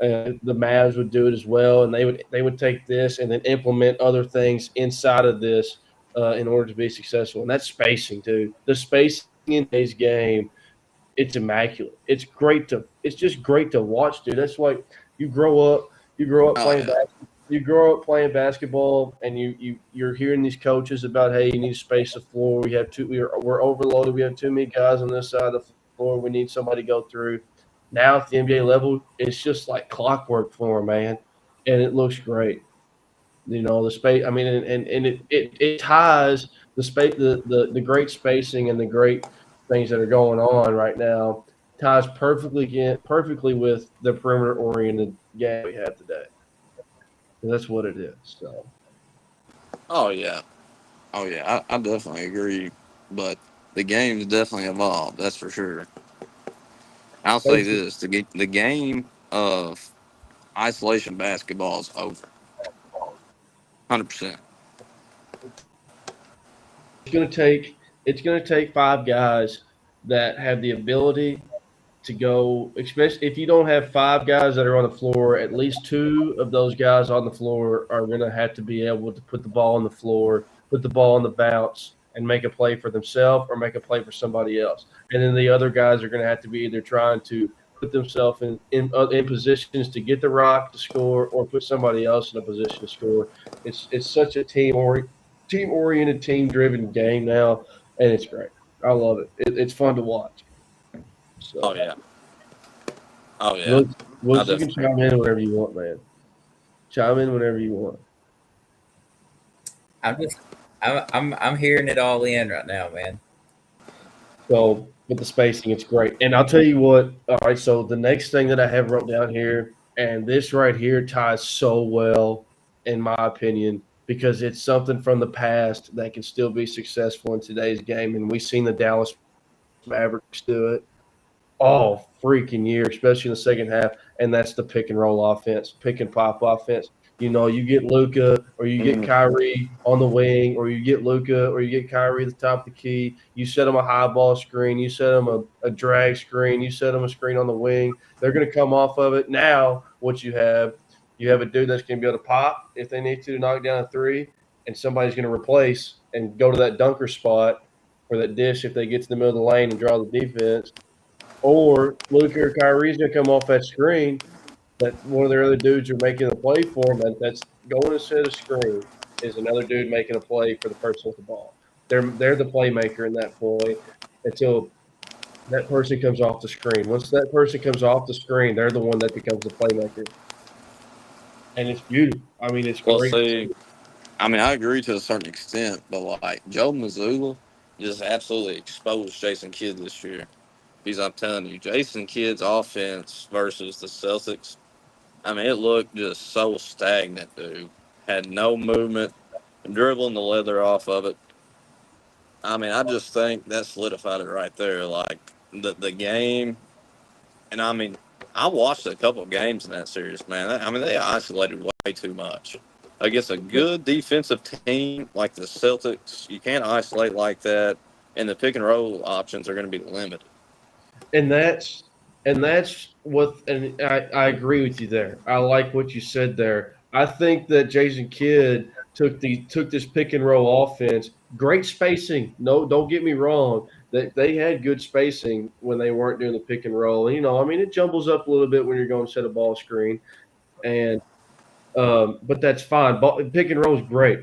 The Mavs would do it as well, and they would take this and then implement other things inside of this in order to be successful. And that's spacing, dude. The spacing in today's game, it's immaculate. It's just great to watch, dude. That's like you grow up playing basketball. You grow up playing basketball, and you're hearing these coaches about, hey, you need to space the floor. We're overloaded. We have too many guys on this side of the floor. We need somebody to go through. Now at the NBA level, it's just like clockwork for them, man, and it looks great. You know, the space. I mean, and it ties the space, the great spacing and the great things that are going on right now ties perfectly with the perimeter oriented game we have today. And that's what it is. So. Oh yeah, I definitely agree. But the game's definitely evolved. That's for sure. I'll say this: the game of isolation basketball is over. 100%. It's gonna take 5 guys that have the ability to go, especially if you don't have 5 guys that are on the floor, at least 2 of those guys on the floor are going to have to be able to put the ball on the floor, put the ball on the bounce, and make a play for themselves or make a play for somebody else. And then the other guys are going to have to be either trying to put themselves in positions to get the rock to score or put somebody else in a position to score. It's such a team-oriented, team-driven game now, and it's great. I love it. It's fun to watch. So. Oh yeah. Well, you can chime in whenever you want, man. Chime in whenever you want. I'm hearing it all in right now, man. So with the spacing, it's great. And I'll tell you what. All right, so the next thing that I have wrote down here, and this right here ties so well, in my opinion, because it's something from the past that can still be successful in today's game, and we've seen the Dallas Mavericks do it all freaking year, especially in the second half, and that's the pick and roll offense, pick and pop offense. You get Luca or you get Kyrie on the wing, or you get Luca or you get Kyrie at the top of the key. You set them a high ball screen, you set them a drag screen, you set them a screen on the wing. They're going to come off of it. Now, what you have a dude that's going to be able to pop if they need to knock down a three, and somebody's going to replace and go to that dunker spot or that dish if they get to the middle of the lane and draw the defense. Or Luka or Kyrie's going to come off that screen that one of their other dudes are making a play for them. That's going to set a screen is another dude making a play for the person with the ball. They're the playmaker in that point until that person comes off the screen. Once that person comes off the screen, they're the one that becomes the playmaker. And it's beautiful. I mean, it's great. See, I mean, I agree to a certain extent, but like Joe Mazzulla just absolutely exposed Jason Kidd this year. Because I'm telling you, Jason Kidd's offense versus the Celtics, I mean, it looked just so stagnant, dude. Had no movement, dribbling the leather off of it. I mean, I just think that solidified it right there. Like, the game, and I mean, I watched a couple of games in that series, man. I mean, they isolated way too much. Against a good defensive team like the Celtics, you can't isolate like that, and the pick and roll options are going to be limited. And that's what, and I agree with you there. I like what you said there. I think that Jason Kidd took this pick and roll offense, great spacing. No, don't get me wrong. They had good spacing when they weren't doing the pick and roll. And, I mean, it jumbles up a little bit when you're going to set a ball screen, and but that's fine. Pick and roll is great.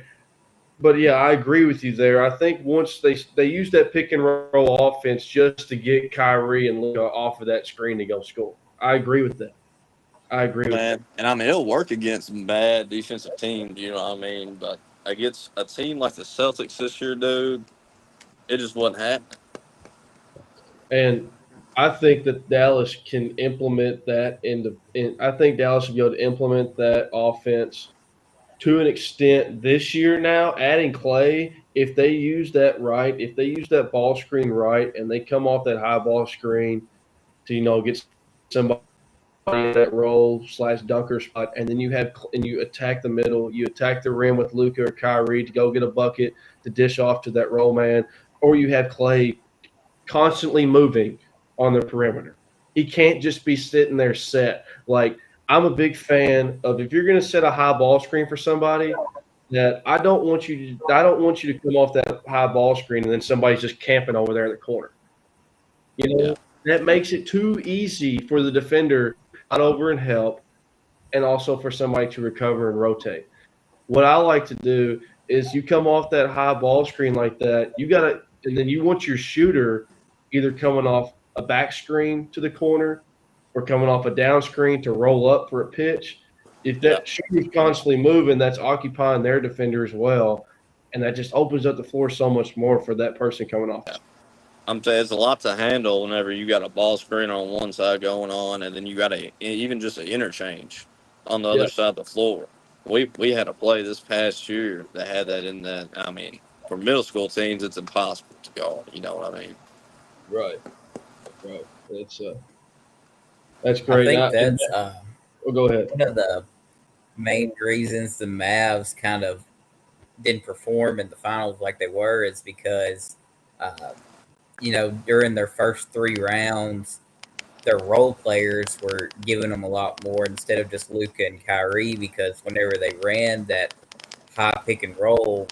But yeah, I agree with you there. I think once they use that pick and roll offense just to get Kyrie and Luka off of that screen to go score. I agree with that. I agree with that. And I mean, it'll work against some bad defensive teams, you know what I mean? But against a team like the Celtics this year, dude, it just wasn't happening. And I think that Dallas can implement that I think Dallas will be able to implement that offense to an extent this year now, adding Clay, if they use that right, if they use that ball screen right, and they come off that high ball screen to, get somebody in that roll / dunker spot, and then you attack the middle, you attack the rim with Luka or Kyrie to go get a bucket to dish off to that roll man, or you have Clay constantly moving on the perimeter. He can't just be sitting there set. Like, I'm a big fan of, if you're going to set a high ball screen for somebody, that I don't want you to come off that high ball screen and then somebody's just camping over there in the corner. That makes it too easy for the defender out over and help, and also for somebody to recover and rotate. What I like to do is you come off that high ball screen like that, and then you want your shooter either coming off a back screen to the corner or coming off a down screen to roll up for a pitch. If that shooter's constantly moving, that's occupying their defender as well, and that just opens up the floor so much more for that person coming off. I'm saying it's a lot to handle whenever you got a ball screen on one side going on, and then you got even just an interchange on the other side of the floor. We had a play this past year that had that in that. I mean, for middle school teams, it's impossible to go. You know what I mean? Right. That's great. I think that's go ahead. one of the main reasons the Mavs kind of didn't perform in the finals like they were is because, during their first 3 rounds, their role players were giving them a lot more instead of just Luka and Kyrie, because whenever they ran that high pick and roll,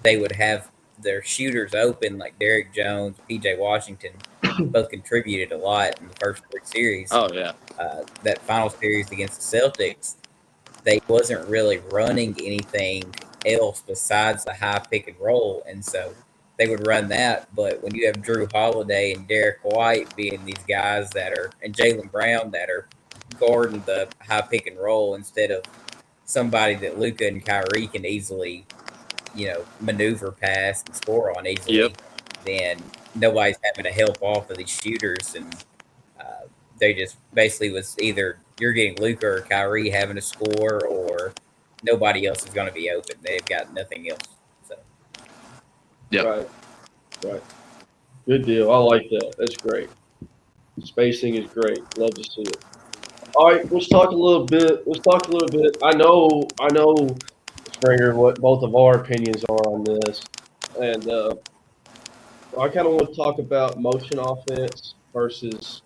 they would have their shooters open, like Derek Jones, PJ Washington, both contributed a lot in the first 3 series. Oh, yeah. That final series against the Celtics, they wasn't really running anything else besides the high pick and roll, and so they would run that. But when you have Drew Holiday and Derek White being these guys and Jaylen Brown that are guarding the high pick and roll instead of somebody that Luka and Kyrie can easily, maneuver past and score on easily, then nobody's having to help off of these shooters, and they just basically was either you're getting Luka or Kyrie having to score, or nobody else is going to be open. They've got nothing else. So Yeah. Right. Good deal. I like that. That's great. Spacing is great. Love to see it. All right, let's talk a little bit. I know, Springer, what both of our opinions are on this, and I kind of want to talk about motion offense versus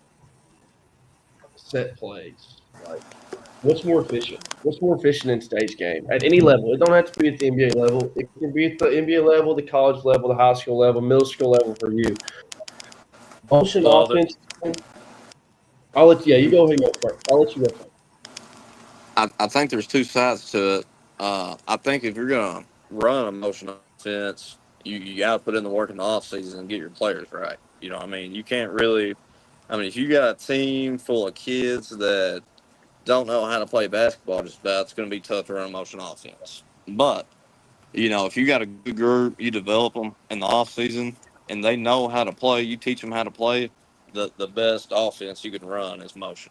set plays. Like, what's more efficient? What's more efficient in today's game at any level? It don't have to be at the NBA level. It can be at the NBA level, the college level, the high school level, middle school level for you. Motion Well, offense. I'll let you. Yeah, you go ahead and go first. I'll let you go first. I think there's two sides to it. I think if you're gonna run a motion offense, you got to put in the work in the off season and get your players right. You know, what I mean, you can't really. I mean, if you got a team full of kids that don't know how to play basketball, just about, it's going to be tough to run a motion offense. But if you got a good group, you develop them in the off season, and they know how to play. You teach them how to play. The best offense you can run is motion.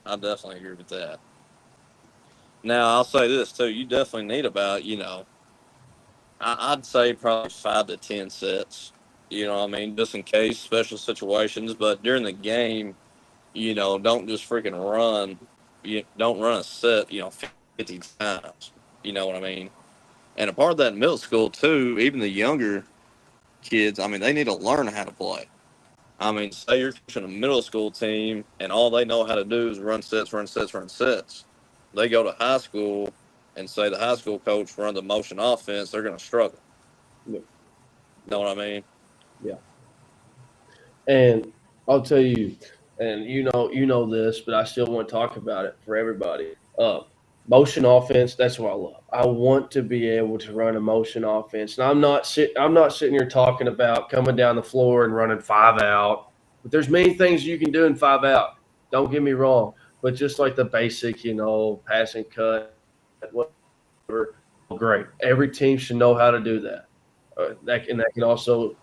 I definitely agree with that. Now, I'll say this, too. You definitely need about, I'd say probably 5 to 10 sets, what I mean, just in case, special situations. But during the game, don't just freaking run. Don't run a set, 50 times. You know what I mean? And a part of that in middle school, too, even the younger kids, I mean, they need to learn how to play. I mean, say you're coaching a middle school team and all they know how to do is run sets, run sets, run sets. They go to high school and say the high school coach run the motion offense, they're going to struggle. Yeah. Know what I mean? Yeah. And I'll tell you, and you know this, but I still want to talk about it for everybody. Motion offense, that's what I love. I want to be able to run a motion offense. And I'm not sitting here talking about coming down the floor and running 5 out. But there's many things you can do in 5 out. Don't get me wrong. But just like the basic, pass and cut, whatever, great. Every team should know how to do that. That can also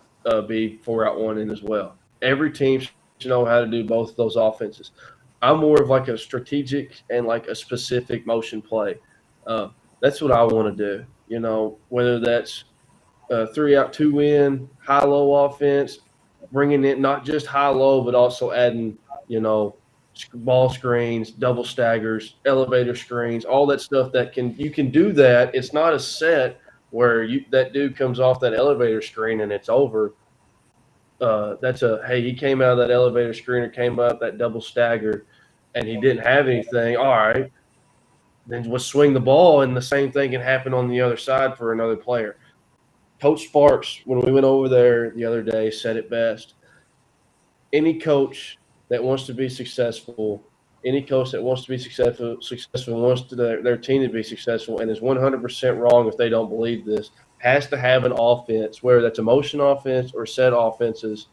be 4 out 1 in as well. Every team should know how to do both of those offenses. I'm more of like a strategic and like a specific motion play. Uh, that's what I want to do. Whether that's 3 out 2 in, high low offense, bringing it not just high low, but also adding ball screens, double staggers, elevator screens, all that stuff you can do that. It's not a set where that dude comes off that elevator screen and it's over. He came out of that elevator screen or came up that double stagger and he didn't have anything. All right, then we'll swing the ball and the same thing can happen on the other side for another player. Coach Sparks, when we went over there the other day, said it best. Any coach that wants to be successful, wants their team to be successful, and is 100% wrong if they don't believe this, has to have an offense, whether that's a motion offense or set offenses,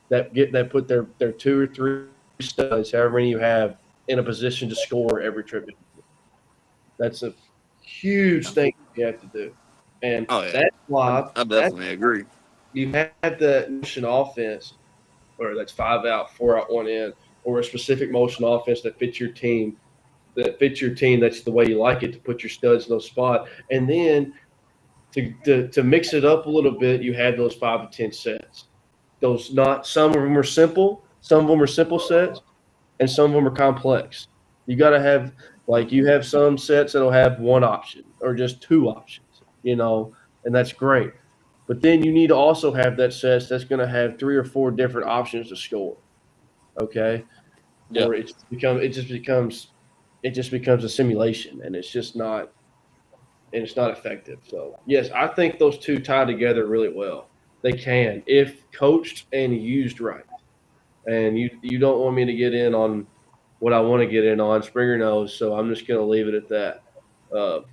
that put their 2 or 3 studs, however many you have, in a position to score every trip. That's a huge thing you have to do, and Oh, yeah. that's why I definitely agree. you have the motion offense, or that's 5 out, 4 out, 1 in, or a specific motion offense that fits your team. That's the way you like it, to put your studs in those spots. And then to mix it up a little bit, you have those 5 to 10 sets. Some of them are simple, sets, and some of them are complex. You got to have, like, you have some sets that'll have one option or just 2 options, and that's great. But then you need to also have that set that's going to have 3 or 4 different options to score. Okay, Yeah. or it just becomes a simulation, and it's not effective. So yes, I think those two tie together really well. They can, if coached and used right. And you don't want me to get in on what I want to get in on. Springer knows, so I'm just going to leave it at that. But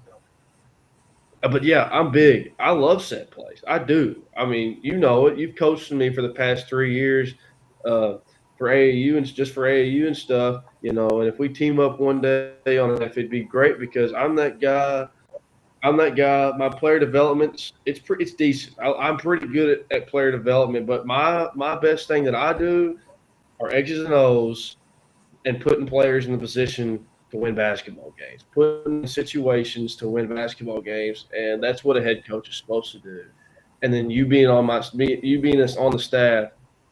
yeah, I'm big. I love set plays. I do. I mean, you know it. You've coached me for the past 3 years for AAU and just for AAU and stuff. And if we team up one day on it, it'd be great because I'm that guy I'm that guy. My player development, it's decent. I'm pretty good at player development, but my best thing that I do are X's and O's and putting players in the position to win basketball games, putting in situations to win basketball games, and that's what a head coach is supposed to do. And then you being on the staff,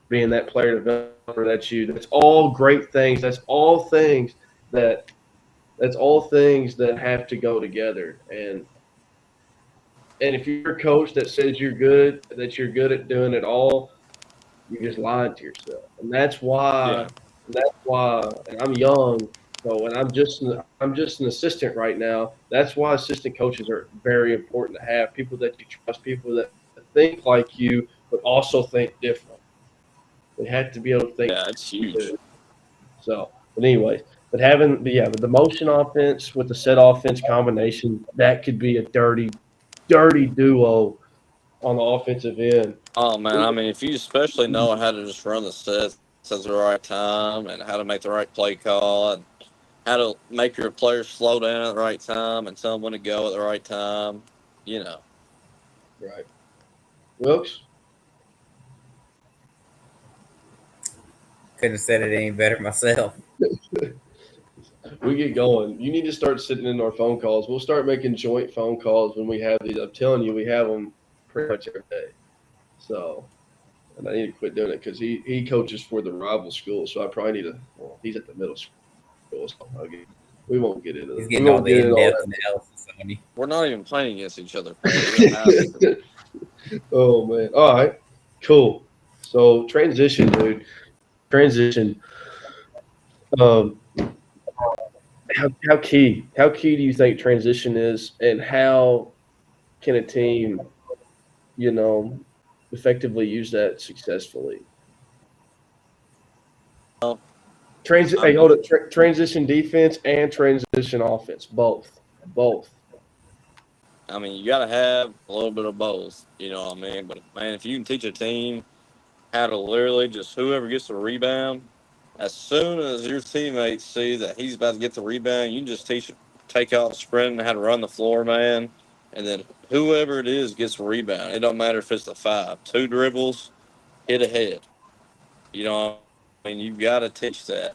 being that player developer, that's you. That's all great things. That that's all things that have to go together. And if you're a coach that says that you're good at doing it all, you're just lying to yourself. And Yeah. that's why, and I'm young, so and I'm just an assistant right now. That's why assistant coaches are very important to have people that you trust, people that think like you, but also think different. They have to be able to think Yeah, it's huge. too. So, but the motion offense with the set offense combination, that could be a dirty duo on the offensive end. Oh man, I mean, if you especially know how to just run the sets at the right time and how to make the right play call and how to make your players slow down at the right time and tell them when to go at the right time, you know. Right. Wilkes? Couldn't have said it any better myself. We get going. You need to start sitting in our phone calls. We'll start making joint phone calls when we have these. I'm telling you, we have them pretty much every day. So, and I need to quit doing it because he coaches for the rival school. So I probably need to. Well, he's at the middle school. So we won't get into He's that. getting all the in-depth analysis on you. We're not even playing against each other. Man. Oh man! All right, cool. So transition, dude. Transition. Um, how key do you think transition is, and how can a team, you know, effectively use that successfully? Well, Hey, hold it. Transition defense and transition offense, both. I mean, you got to have a little bit of both, you know what I mean? But man, if you can teach a team how to literally just whoever gets the rebound, as soon as your teammates see that he's about to get the rebound, you can just take off sprinting, how to run the floor, man. And then whoever it is gets the rebound. It don't matter if it's the 5, 2 dribbles, hit ahead. You know, I mean, you've got to teach that.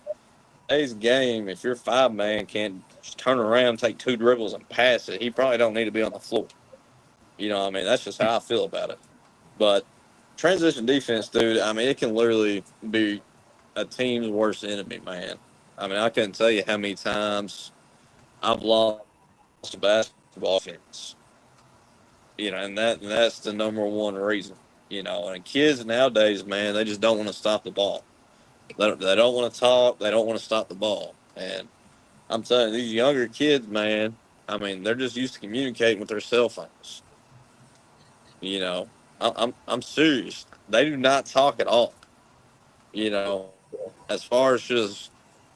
Today's game, if your 5 man can't just turn around, take 2 dribbles, and pass it, he probably don't need to be on the floor. You know, what I mean, that's just how I feel about it. But transition defense, dude, I mean, it can literally be a team's worst enemy, man. I mean, I couldn't tell you how many times I've lost a basketball offense. You know, and that's the number one reason. You know, and kids nowadays, man, they just don't want to stop the ball. They don't want to talk. They don't want to stop the ball. And I'm telling you, these younger kids, man, I mean, they're just used to communicating with their cell phones. You know, I'm serious. They do not talk at all. You know, as far as just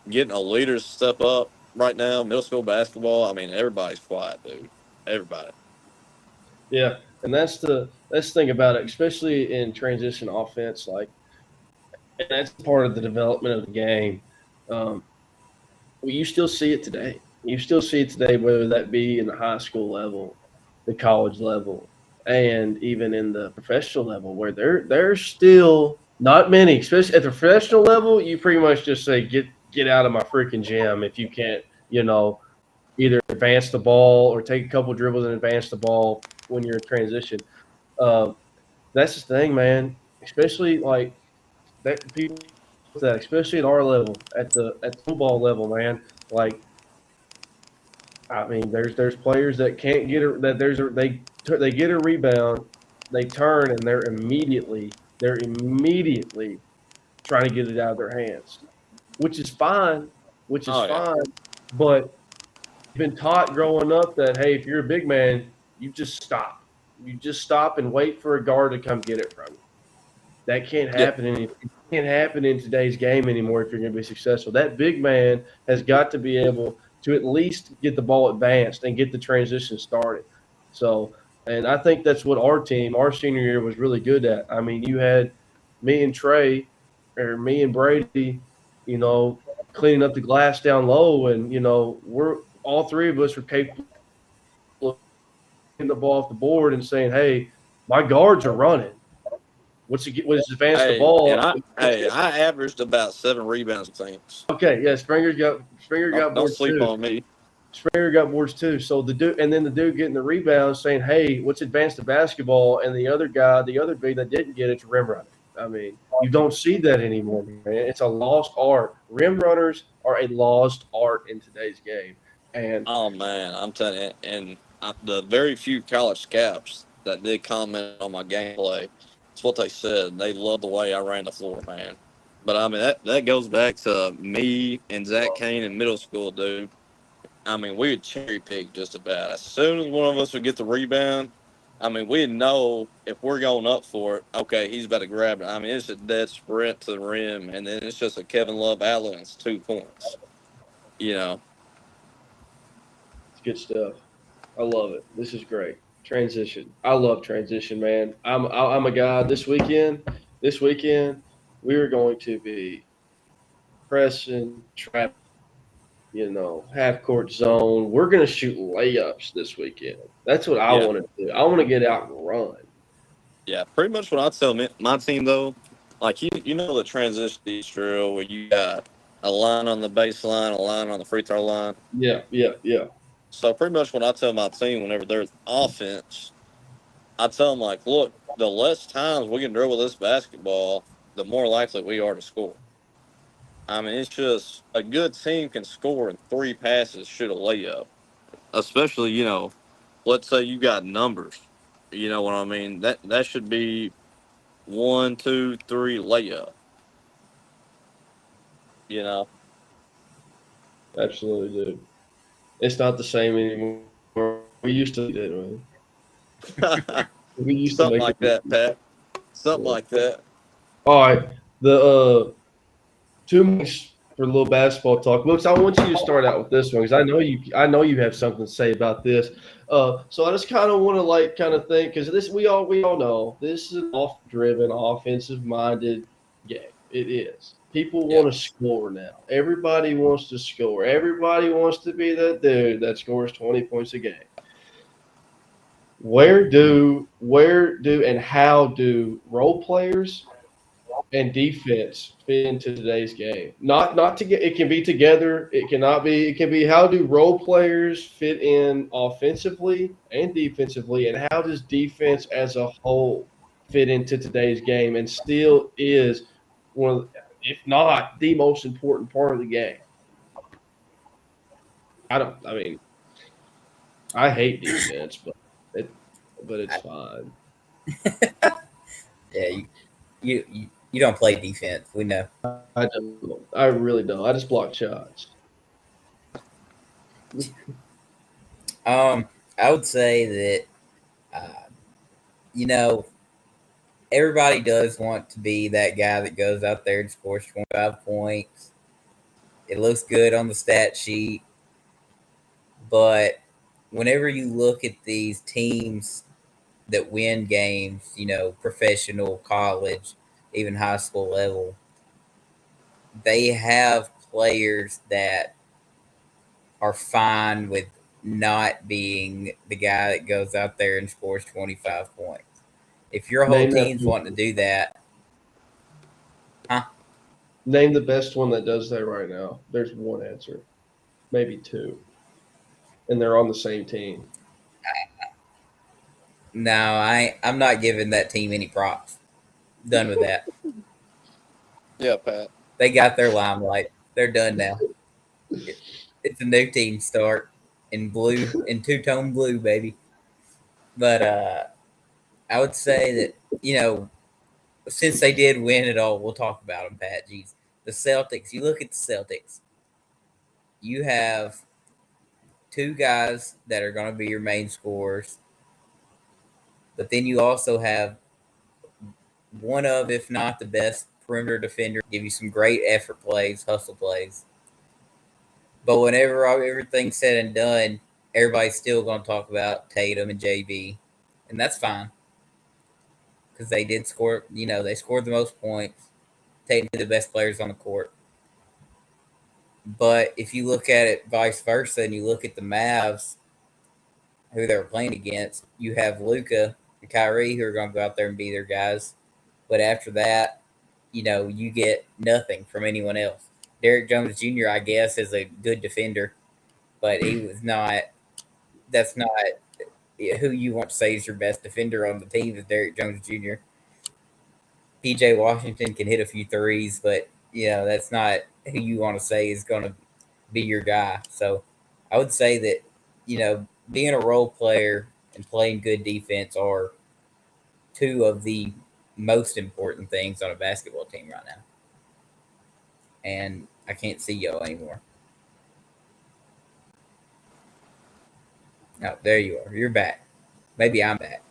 getting a leader to step up right now, middle school basketball, I mean, everybody's quiet, dude. Everybody. Yeah, and that's the thing about it, especially in transition offense. Like, and that's part of the development of the game. Um, well, you still see it today. You still see it today, whether that be in the high school level, the college level, and even in the professional level, where there's still not many, especially at the professional level. You pretty much just say, get out of my freaking gym if you can't, you know, either advance the ball or take a couple dribbles and advance the ball when you're in transition. Uh, that's the thing, man. Especially like that people that, especially at our level, at the football level, man. Like, I mean, there's players that can't get a that there's a they get a rebound, they turn and they're immediately trying to get it out of their hands, which is fine, which is Oh yeah, fine, but been taught growing up that hey, if you're a big man, you just stop. You just stop and wait for a guard to come get it from you. That can't yeah, happen it can't happen in today's game anymore if you're going to be successful. That big man has got to be able to at least get the ball advanced and get the transition started. So, and I think that's what our senior year was really good at. I mean, you had me and Trey or me and Brady, you know, cleaning up the glass down low, and we're all three of us were capable the ball off the board and saying, "Hey, my guards are running. Let's advance the Hey, ball." and I averaged about 7 rebounds a teams. Okay, yeah, Springer got Don't boards sleep too. on me. Springer got boards too. So the dude getting the rebound saying, "Hey, let's advance the basketball," and the other big that didn't get it's rim running. I mean, you don't see that anymore, man. It's a lost art. Rim runners are a lost art in today's game. And Oh man, I'm telling you, and the very few college scouts that did comment on my gameplay, it's what they said. They loved the way I ran the floor, man. But I mean that goes back to me and Zach Kane in middle school, dude. I mean, we would cherry pick just about. As soon as one of us would get the rebound, I mean, we'd know if we're going up for it, okay, he's about to grab it. I mean, it's a dead sprint to the rim, and then it's just a Kevin Love alley and it's 2 points. You know, it's good stuff. I love it. This is great. Transition. I love transition, man. I'm a guy this weekend. This weekend, we are going to be pressing, trap, half court zone. We're going to shoot layups this weekend. That's what I yeah. want to do. I want to get out and run. Yeah, pretty much what I tell my team though, like you know the transition drill where you got a line on the baseline, a line on the free throw line. Yeah, yeah, yeah. So pretty much what I tell my team whenever there's offense, I tell them like, look, the less times we can dribble this basketball, the more likely we are to score. I mean, it's just a good team can score in 3 passes, shoot a layup. Especially, let's say you got numbers. You know what I mean? That should be 1, 2, 3 layup. You know, Absolutely, dude. It's not the same anymore. We used to, didn't we? We used to something make like it. that, Pat. Something Yeah. like that. All right. The 2 minutes for a little basketball talk. Looks, I want you to start out with this one because I know you have something to say about this. So I just kind of want to think because this we all know this is an off-driven, offensive-minded game. It is. People Yeah. want to score now. Everybody wants to score. Everybody wants to be that dude that scores 20 points a game. Where do and how do role players and defense fit into today's game? Not to get it can be together. It cannot be. It can be how do role players fit in offensively and defensively, and how does defense as a whole fit into today's game and still is one of, if not the most important part of the game. I mean, I hate defense, but it's fine. Yeah, you don't play defense. We know. I don't. I really don't. I just block shots. I would say that you know everybody does want to be that guy that goes out there and scores 25 points. It looks good on the stat sheet, but whenever you look at these teams that win games, professional, college, even high school level, they have players that are fine with not being the guy that goes out there and scores 25 points. If your whole Name that. team's wanting to do that, Name the best one that does that right now. There's one answer, maybe two, and they're on the same team. no, I'm not giving that team any props. Done with that. Yeah, Pat. They got their limelight. They're done now. It's a new team start in blue, in two-tone blue, baby. But I would say that, since they did win it all, we'll talk about them, Pat. Jeez. The Celtics, you look at the Celtics, you have 2 guys that are going to be your main scorers, but then you also have one of, if not the best, perimeter defender, give you some great effort plays, hustle plays. But whenever everything's said and done, everybody's still going to talk about Tatum and JB, and that's fine because they did score. They scored the most points. Tatum the best players on the court. But if you look at it vice versa and you look at the Mavs, who they were playing against. You have Luca and Kyrie who are going to go out there and be their guys. But after that, you get nothing from anyone else. Derrick Jones Jr., I guess, is a good defender, but he was not. That's not who you want to say is your best defender on the team is Derrick Jones Jr. PJ Washington can hit a few threes, but that's not who you want to say is going to be your guy. So I would say that being a role player and playing good defense are two of the most important things on a basketball team right now. And I can't see y'all anymore. Oh, there you are. You're back. Maybe I'm back.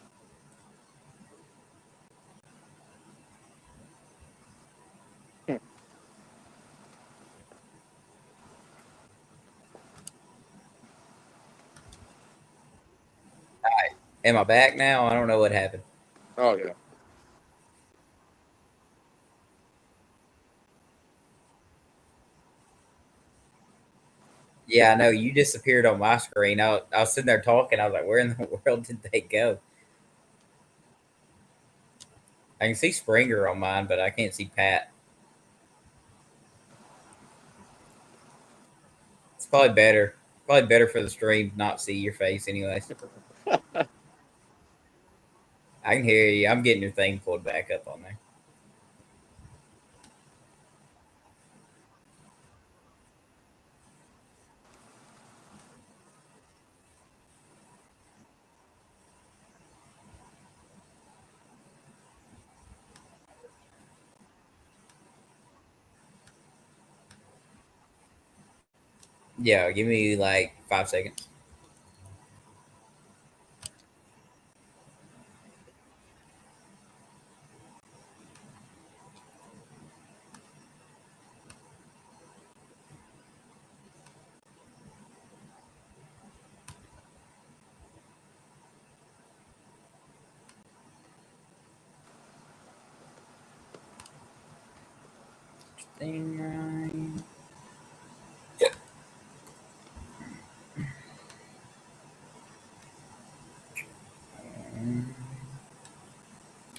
Am I back now? I don't know what happened. Oh yeah. Yeah, I know. You disappeared on my screen. I was sitting there talking. I was like, where in the world did they go? I can see Springer on mine, but I can't see Pat. It's probably better. Probably better for the stream to not see your face anyways. I can hear you. I'm getting your thing pulled back up on there. Yeah, give me like 5 seconds. Thing right.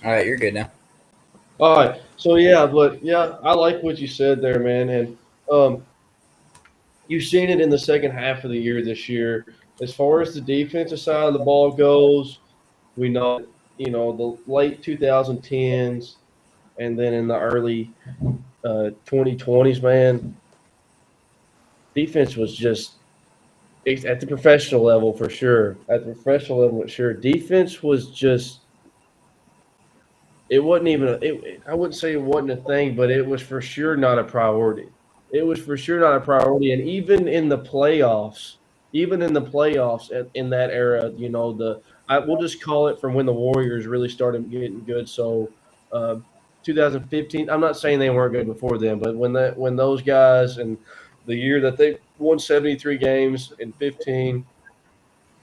All right, you're good now. All right. So I like what you said there, man. And you've seen it in the second half of the year this year. As far as the defensive side of the ball goes, we know the late 2010s and then in the early 2020s, man, defense was just at the professional level for sure. At the professional level, sure, defense was just. It wasn't even. I wouldn't say it wasn't a thing, but it was for sure not a priority. It was for sure not a priority, and even in the playoffs in that era, we'll just call it from when the Warriors really started getting good. So, 2015. I'm not saying they weren't good before then, but when those guys and the year that they won 73 games in 15,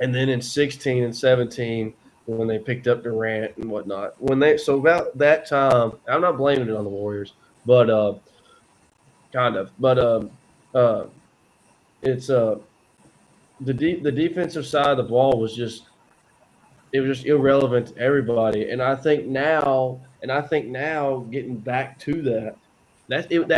and then in 16 and 17 when they picked up Durant and whatnot. About that time, I'm not blaming it on the Warriors, but kind of. But it's the defensive side of the ball was just irrelevant to everybody. And I think now getting back to that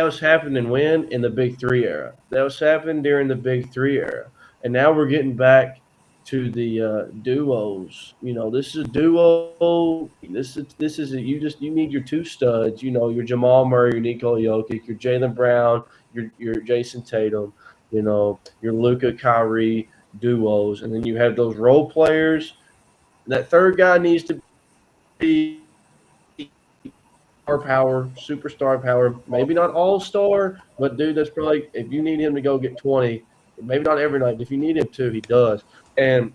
was happening in the Big Three era. That was happening during the Big Three era, and now we're getting back to the duos. This is a duo. You need your two studs. Your Jamal Murray, your Nikola Jokic, your Jaylen Brown, your Jason Tatum. Your Luka Kyrie duos, and then you have those role players. That third guy needs to be superstar power. Maybe not all star, but dude, that's probably if you need him to go get 20, maybe not every night. But if you need him to, he does. And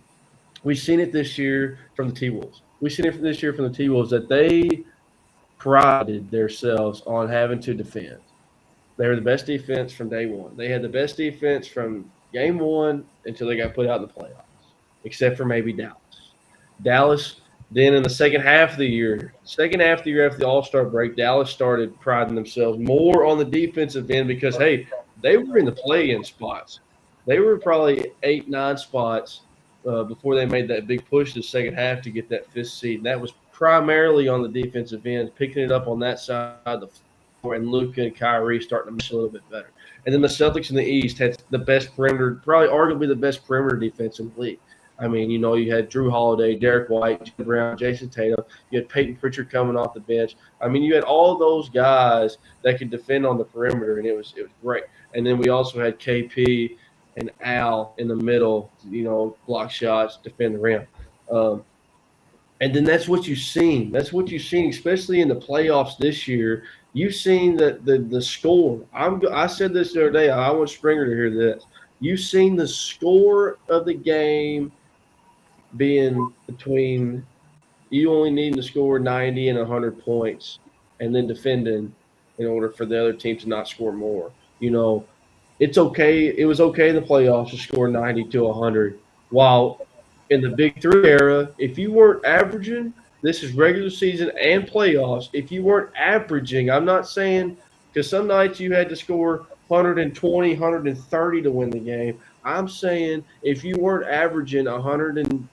we've seen it this year from the T-Wolves. That they prided themselves on having to defend. They were the best defense from day one. They had the best defense from game one until they got put out in the playoffs, except for maybe Dallas. Then in the second half of the year after the All-Star break, Dallas started priding themselves more on the defensive end because, hey, they were in the play-in spots. They were probably 8-9 spots before they made that big push the second half to get that fifth seed. And that was primarily on the defensive end, picking it up on that side of the floor, and Luka and Kyrie starting to mesh a little bit better. And then the Celtics in the East had the best perimeter, probably arguably the best perimeter defense in the league. I mean, you had Drew Holiday, Derek White, Jaylen Brown, Jason Tatum. You had Peyton Pritchard coming off the bench. I mean, you had all those guys that could defend on the perimeter, and it was great. And then we also had KP and Al in the middle, block shots, defend the rim. And then that's what you've seen. That's what you've seen, especially in the playoffs this year. You've seen the score. I said this the other day. I want Springer to hear this. You've seen the score of the game being between you only needing to score 90 and 100 points and then defending in order for the other team to not score more. It's okay. It was okay in the playoffs to score 90 to 100. While in the Big Three era, if you weren't averaging, this is regular season and playoffs, if you weren't averaging, I'm not saying because some nights you had to score 120, 130 to win the game. I'm saying if you weren't averaging 105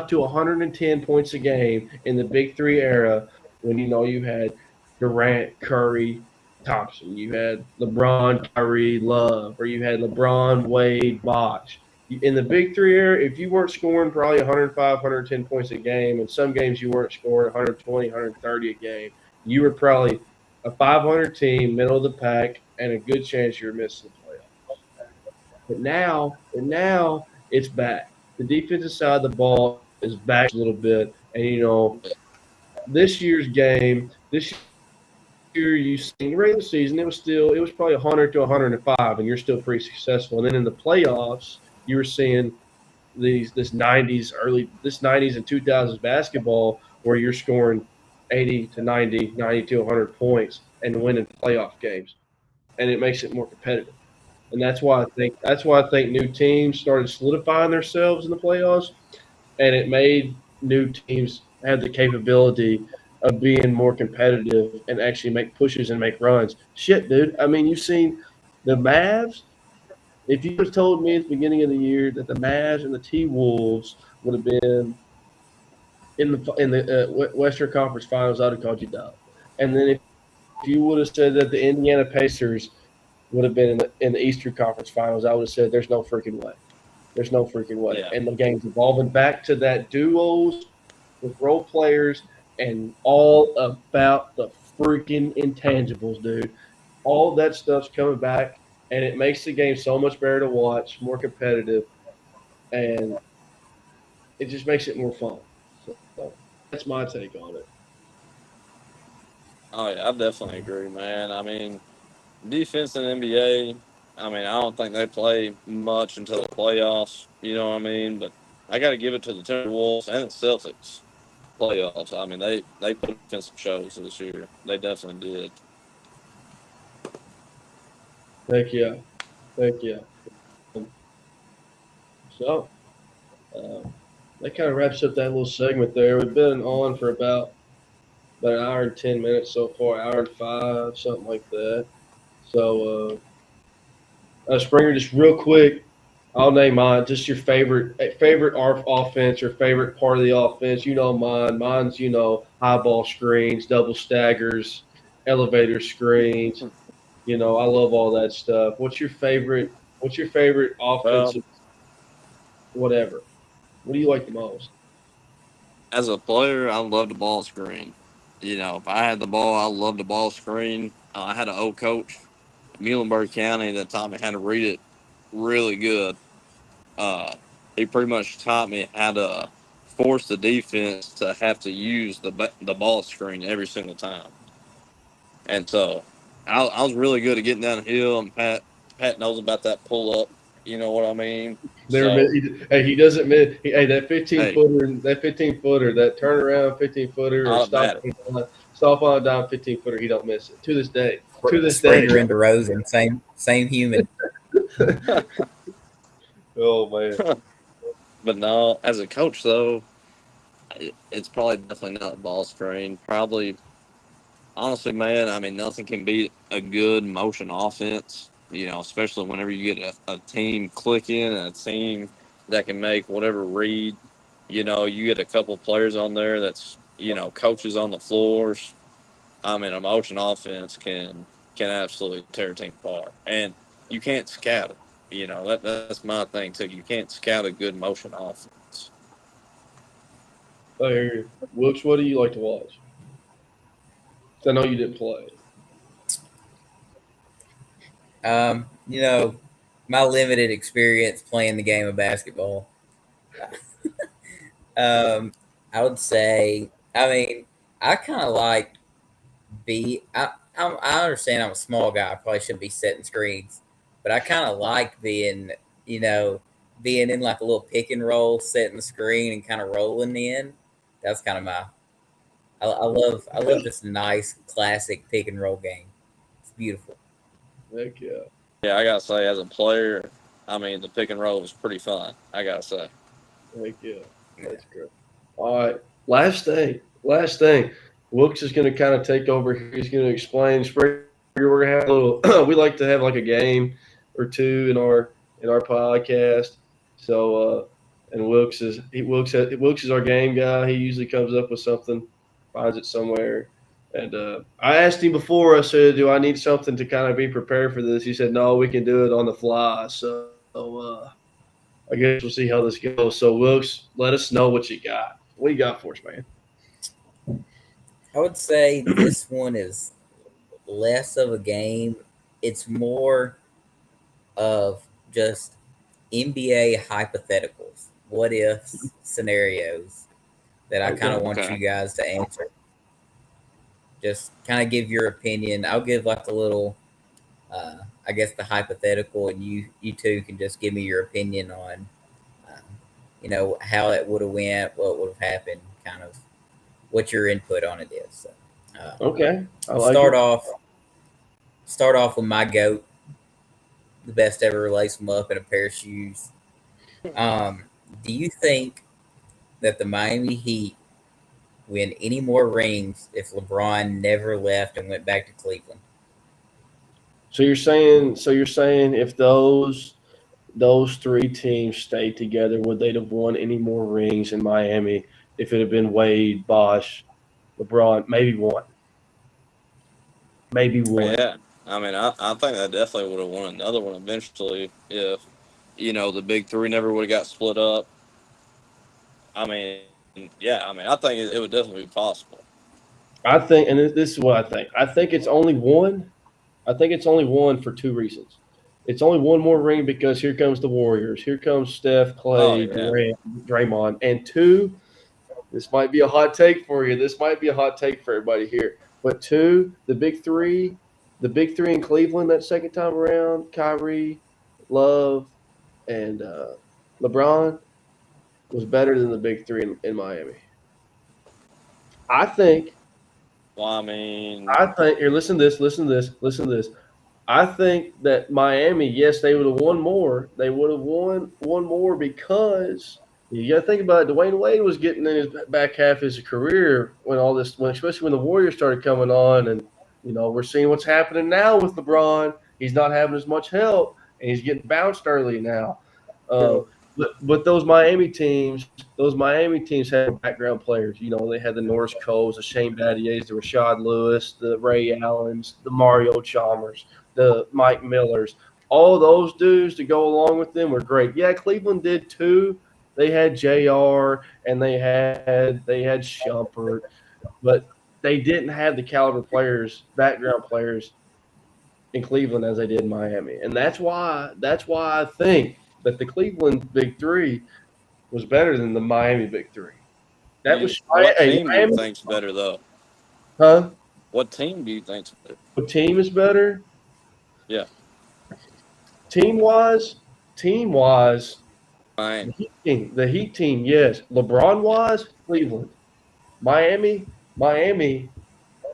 to 110 points a game in the Big Three era, when you had Durant, Curry, Thompson, you had LeBron, Kyrie, Love, or you had LeBron, Wade, Bosh. In the Big Three era, if you weren't scoring probably 105, 110 points a game, and some games you weren't scoring 120, 130 a game, you were probably a 500 team, middle of the pack, and a good chance you were missing the playoffs. But now it's back. The defensive side of the ball is back a little bit, and this year you see in the regular season it was probably 100 to 105, and you're still pretty successful. And then in the playoffs, you were seeing this 90s and 2000s basketball where you're scoring 80 to 90, 90 to 100 points and winning playoff games, and it makes it more competitive. And that's why I think new teams started solidifying themselves in the playoffs, and it made new teams have the capability of being more competitive and actually make pushes and make runs. Shit, dude. I mean, you've seen the Mavs. If you would have told me at the beginning of the year that the Mavs and the T-Wolves would have been in the Western Conference Finals, I'd have called you dumb. And then if you would have said that the Indiana Pacers would have been in the Eastern Conference Finals, I would have said there's no freaking way. There's no freaking way. Yeah. And the game's evolving back to that duos with role players and all about the freaking intangibles, dude. All that stuff's coming back, and it makes the game so much better to watch, more competitive, and it just makes it more fun. So that's my take on it. Oh, yeah, I definitely agree, man. I mean, defense in NBA, I don't think they play much until the playoffs, you know what I mean? But I got to give it to the Timberwolves and the Celtics playoffs. I mean, they put in some shows this year. They definitely did. Thank you. So, that kind of wraps up that little segment there. We've been on for about an hour and 10 minutes so far, hour and 5, something like that. So, Springer, just real quick, I'll name mine. Just your favorite offense or favorite part of the offense. You know mine. Mine's, high ball screens, double staggers, elevator screens. I love all that stuff. What's your favorite offensive whatever? What do you like the most? As a player, I love the ball screen. If I had the ball, I love the ball screen. I had an old coach, Muhlenberg County, that taught me how to read it really good. He pretty much taught me how to force the defense to have to use the ball screen every single time. And so I was really good at getting downhill, and Pat knows about that pull up. You know what I mean? He doesn't miss. That 15-footer, that turnaround 15-footer, or stop on a dime 15-footer, he don't miss it to this day. Springer and DeRozan, same human. Oh man! But no, as a coach though, it's probably definitely not a ball screen. Probably, honestly, man, nothing can beat a good motion offense. Especially whenever you get a team clicking and a team that can make whatever read. You get a couple players on there that's coaches on the floors. I mean, a motion offense can absolutely tear a team apart, and you can't scout it. That's my thing too. You can't scout a good motion offense. I hear you. Wilkes, what do you like to watch? 'Cause I know you didn't play. My limited experience playing the game of basketball. I would say, I kind of like I understand I'm a small guy. I probably shouldn't be setting screens, but I kind of like being in like a little pick and roll, setting the screen and kind of rolling in. That's kind of I love this nice classic pick and roll game. It's beautiful. Heck yeah. Yeah, I gotta say, as a player, I mean, the pick and roll was pretty fun. I gotta say. Heck yeah. That's great. All right. Last thing. Wilkes is going to kind of take over here. He's going to explain. Springer, we're going to have a little. We like to have like a game or two in our podcast. So, and Wilkes is our game guy. He usually comes up with something, finds it somewhere. And I asked him before. I said, "Do I need something to kind of be prepared for this?" He said, "No, we can do it on the fly." So, I guess we'll see how this goes. So, Wilkes, let us know what you got. What you got for us, man? I would say this one is less of a game. It's more of just NBA hypotheticals, what if scenarios that I kind of want you guys to answer. Just kind of give your opinion. I'll give like a little, I guess, the hypothetical, and you two can just give me your opinion on, how it would have went, what would have happened, kind of what your input on it is. So, Okay. Start off with my GOAT, the best ever lace them up in a pair of shoes. Do you think that the Miami Heat win any more rings if LeBron never left and went back to Cleveland? So you're saying if those three teams stayed together, would they have won any more rings in Miami if it had been Wade, Bosh, LeBron? Maybe one. Yeah, I mean, I think I definitely would have won another one eventually if the big three never would have got split up. I mean, yeah, I mean, I think it would definitely be possible. I think, and this is what I think. I think it's only one. I think it's only one for two reasons. It's only one more ring because here comes the Warriors. Here comes Steph, Clay, Durant, Draymond. And two, this might be a hot take for you. This might be a hot take for everybody here. But two, the big three in Cleveland that second time around, Kyrie, Love, and LeBron was better than the big three in Miami. I think. Well, I mean, here. Listen to this. I think that Miami, yes, they would have won more. They would have won more because you got to think about it. Dwayne Wade was getting in his back half of his career especially when the Warriors started coming on, and we're seeing what's happening now with LeBron. He's not having as much help, and he's getting bounced early now. But those Miami teams had background players. They had the Norris Coles, the Shane Battiers, the Rashad Lewis, the Ray Allens, the Mario Chalmers, the Mike Millers. All those dudes to go along with them were great. Yeah, Cleveland did too. They had JR and they had Shumpert, but they didn't have the caliber players, background players in Cleveland as they did in Miami. And that's why I think that the Cleveland Big Three was better than the Miami Big Three. What team do you think's better though? Huh? What team do you think's better? What team is better? Yeah. Team wise, Fine. the Heat team, yes. LeBron wise, Cleveland. Miami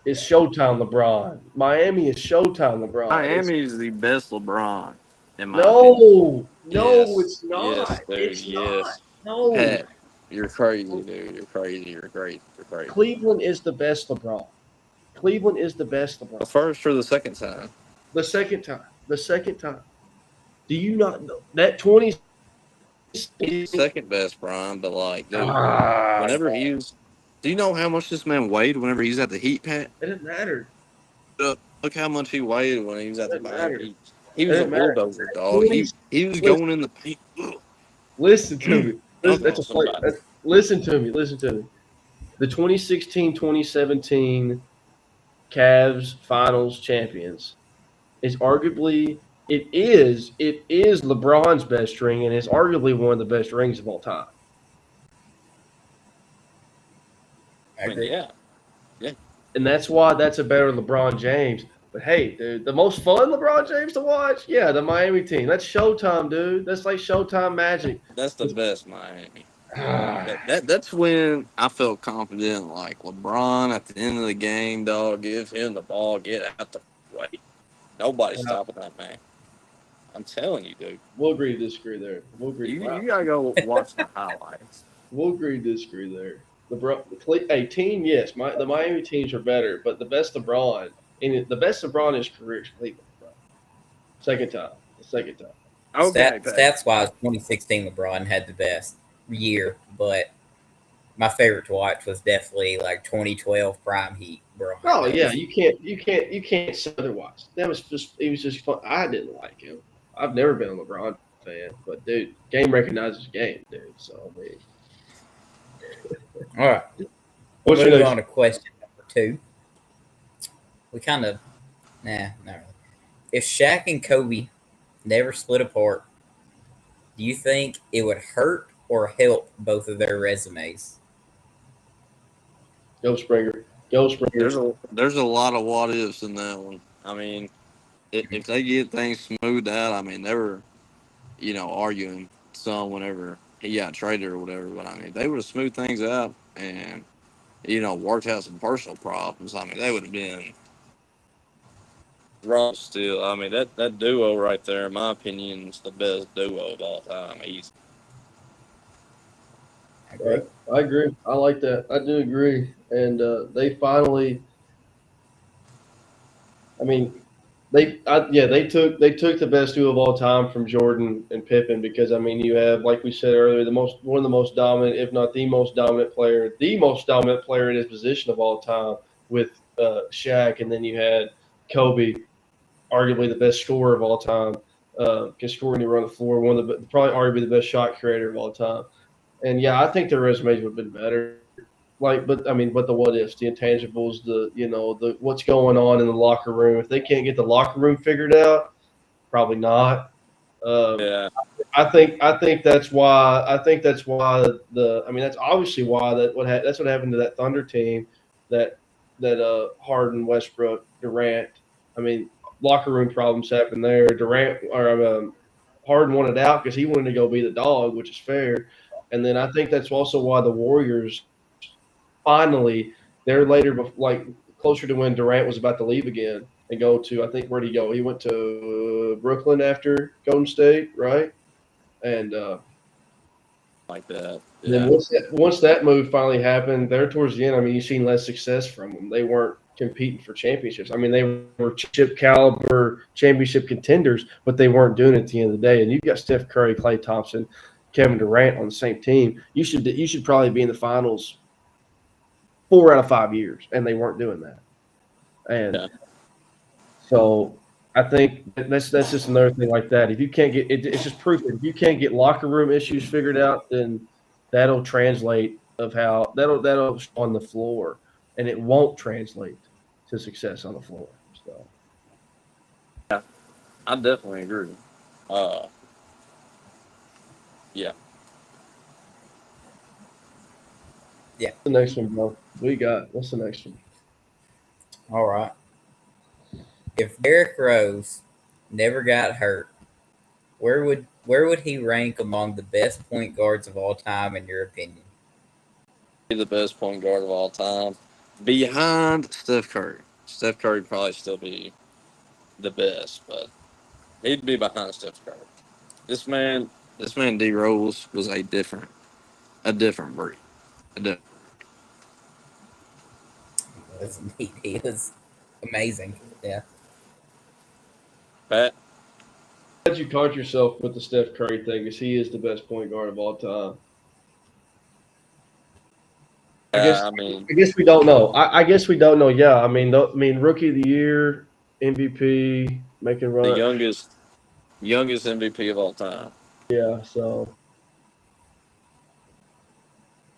is Showtime LeBron. Miami is Showtime LeBron. Miami is the best LeBron. In my opinion. No, it's not. Yes, dude, it's yes. not. No. Hey, you're crazy, dude. You're crazy. You're crazy. Cleveland is the best LeBron. The first or the second time? The second time. Do you not know that 20 He's second best prime, but like, dude, Ah, whenever he was, do you know how much this man weighed whenever he was at the Heat, Pat? it didn't matter. Look how much he weighed when he was at It the didn't Miami matter. Heat. He It was a didn't matter. bulldozer, dog. He was Listen, going in the paint. listen to me. Listen, Come on, somebody. listen to me. Listen to me. The 2016-2017 Cavs Finals champions is arguably it is LeBron's best ring and is arguably one of the best rings of all time. I agree. Yeah. And that's why that's a better LeBron James. But hey, dude, the most fun LeBron James to watch, yeah, the Miami team. That's Showtime, dude. That's like Showtime magic. That's the best Miami. Ah, That's when I felt confident. Like LeBron at the end of the game, dog, give him the ball, get out the way. Nobody's stopping that man. I'm telling you, dude. we'll agree to disagree there. You gotta go watch the highlights. We'll agree to disagree there. A team, yes, the Miami teams are better, but the best LeBron in his career is Cleveland. Bro. Second time. Stats wise, 2016 LeBron had the best year, but my favorite to watch was definitely like 2012 Prime Heat, bro. Oh yeah, you can't say otherwise. It was just fun. I didn't like him. I've never been a LeBron fan, but dude, game recognizes game, dude. So I mean, All right. what's your Moving next? on to question number 2. We kind of, not really. If Shaq and Kobe never split apart, do you think it would hurt or help both of their resumes? Go Springer. Go Springer. There's a lot of what ifs in that one. I mean, if they get things smoothed out, I mean, they were, arguing some whenever he got traded or whatever. But I mean, they would have smoothed things out and worked out some personal problems. I mean, they would have been wrong still. I mean, that duo right there, in my opinion, is the best duo of all time. Easy. Right. I agree. I like that. I do agree. And they finally. I mean, they took the best duo of all time from Jordan and Pippen because I mean you have, like we said earlier, one of the most dominant, if not the most dominant player in his position of all time with Shaq, and then you had Kobe, arguably the best scorer of all time, can score when you run the floor, probably arguably the best shot creator of all time. And yeah, I think their resumes would have been better. But the what ifs, the intangibles, the what's going on in the locker room. If they can't get the locker room figured out, probably not. Yeah. I think that's why. That's obviously why that's what happened to that Thunder team. That Harden, Westbrook, Durant. I mean, locker room problems happened there. Harden wanted out because he wanted to go be the dog, which is fair. And then I think that's also why the Warriors finally, they're later, like closer to when Durant was about to leave again and go to, I think, where'd he go? He went to Brooklyn after Golden State, right? And Like that. Yeah. then once that move finally happened, there towards the end, I mean, you've seen less success from them. They weren't competing for championships. I mean, they were championship caliber championship contenders, but they weren't doing it at the end of the day. And you've got Steph Curry, Klay Thompson, Kevin Durant on the same team. You should probably be in the finals 4 out of 5 years, and they weren't doing that. And so I think that's just another thing like that. If you can't get it, it's just proof that if you can't get locker room issues figured out, then that'll translate that'll on the floor, and it won't translate to success on the floor. So I definitely agree. Yeah. the next one, bro. What's the next one? All right. If Derrick Rose never got hurt, where would he rank among the best point guards of all time, in your opinion? The best point guard of all time, behind Steph Curry. Steph Curry would probably still be the best, but he'd be behind Steph Curry. This man D Rose was a different breed. He was amazing. Yeah. Pat, you caught yourself with the Steph Curry thing because he is the best point guard of all time. I mean, I guess we don't know. I guess we don't know. Yeah, I mean, rookie of the year, MVP, making the run. youngest MVP of all time. Yeah, so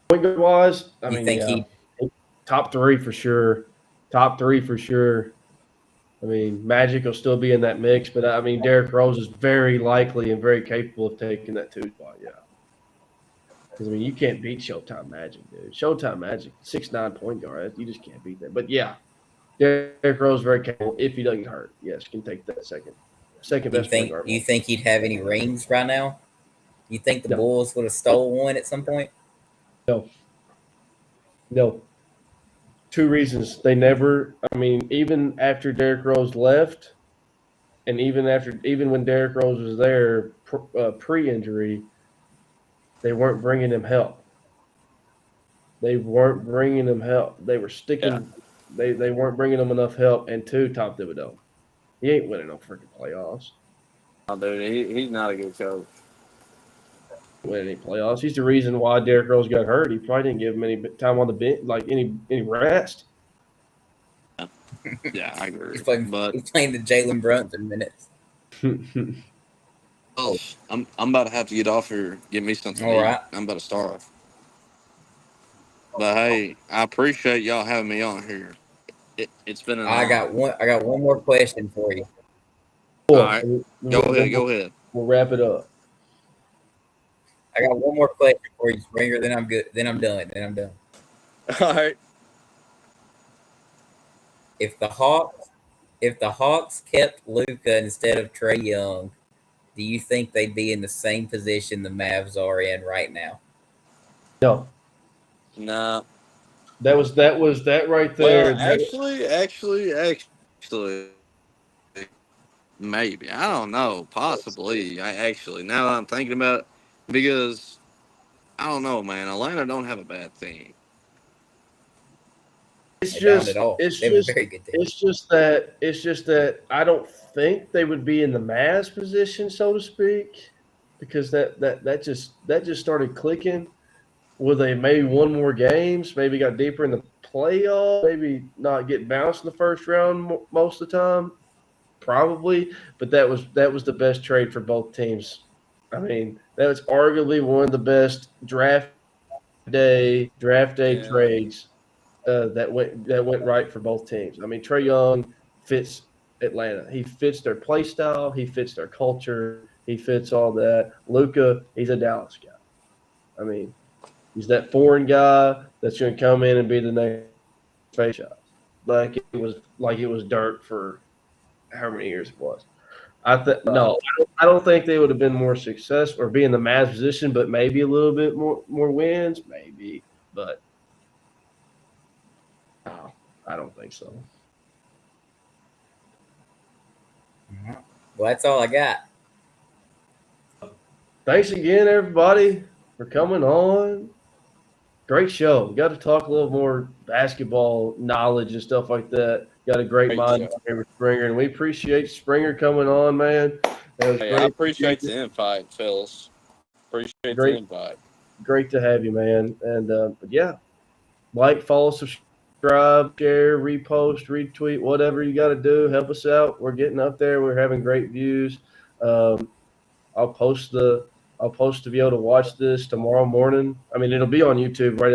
point guard wise, I You mean, think yeah, top three for sure. Top three for sure. I mean, Magic will still be in that mix, but I mean, Derrick Rose is very likely and very capable of taking that 2 spot. Yeah, because I mean, you can't beat Showtime Magic, dude. Showtime Magic, 6'9" point guard. You just can't beat that. But yeah, Derrick Rose is very capable if he doesn't get hurt. Yes, can take that second best point guard. Do you think he'd have any rings right now? You think the No. Bulls would have stole one at some point? No. 2 reasons. They never. I mean, even after Derrick Rose left, and even when Derrick Rose was there pre-injury, they weren't bringing him help. They weren't bringing him help. They were sticking. Yeah. They weren't bringing him enough help. And 2, Tom Thibodeau. He ain't winning no freaking playoffs. Oh, dude, he's not a good coach. Win any playoffs. He's the reason why Derrick Rose got hurt. He probably didn't give him any time on the bench, like any rest. Yeah, I agree. He's playing the Jalen Brunson minutes. Oh, I'm about to have to get off here. Get me something. All right. I'm about to starve. But hey, I appreciate y'all having me on here. It's been an honor. I got one more question for you. All right. Go ahead. We'll wrap it up. I got one more question for you, Springer. Then I'm good. Then I'm done. All right. If the Hawks kept Luka instead of Trae Young, do you think they'd be in the same position the Mavs are in right now? No. Nah. That was that right there. Well, actually, maybe. I don't know. Possibly. Now that I'm thinking about it, because I don't know, man. Atlanta don't have a bad team. It's just that I don't think they would be in the Mavs position, so to speak, because that just started clicking. Will they maybe won more games? Maybe got deeper in the playoff? Maybe not get bounced in the first round most of the time? Probably, but that was the best trade for both teams. I mean, that was arguably one of the best draft day trades that went right for both teams. I mean, Trae Young fits Atlanta. He fits their play style. He fits their culture. He fits all that. Luka, he's a Dallas guy. I mean, he's that foreign guy that's going to come in and be the next face shot. Like it was dirt for how many years it was. I don't think they would have been more successful or be in the Mavs position, but maybe a little bit more wins, maybe. But no, I don't think so. Well, that's all I got. Thanks again, everybody, for coming on. Great show. We got to talk a little more basketball knowledge and stuff like that. Got a great mind with Springer, and we appreciate Springer coming on, man. Hey, I appreciate the invite, Phils. Appreciate the invite. Great to have you, man. And but yeah, like, follow, subscribe, share, repost, retweet, whatever you got to do. Help us out. We're getting up there. We're having great views. I'll post to be able to watch this tomorrow morning. I mean, it'll be on YouTube right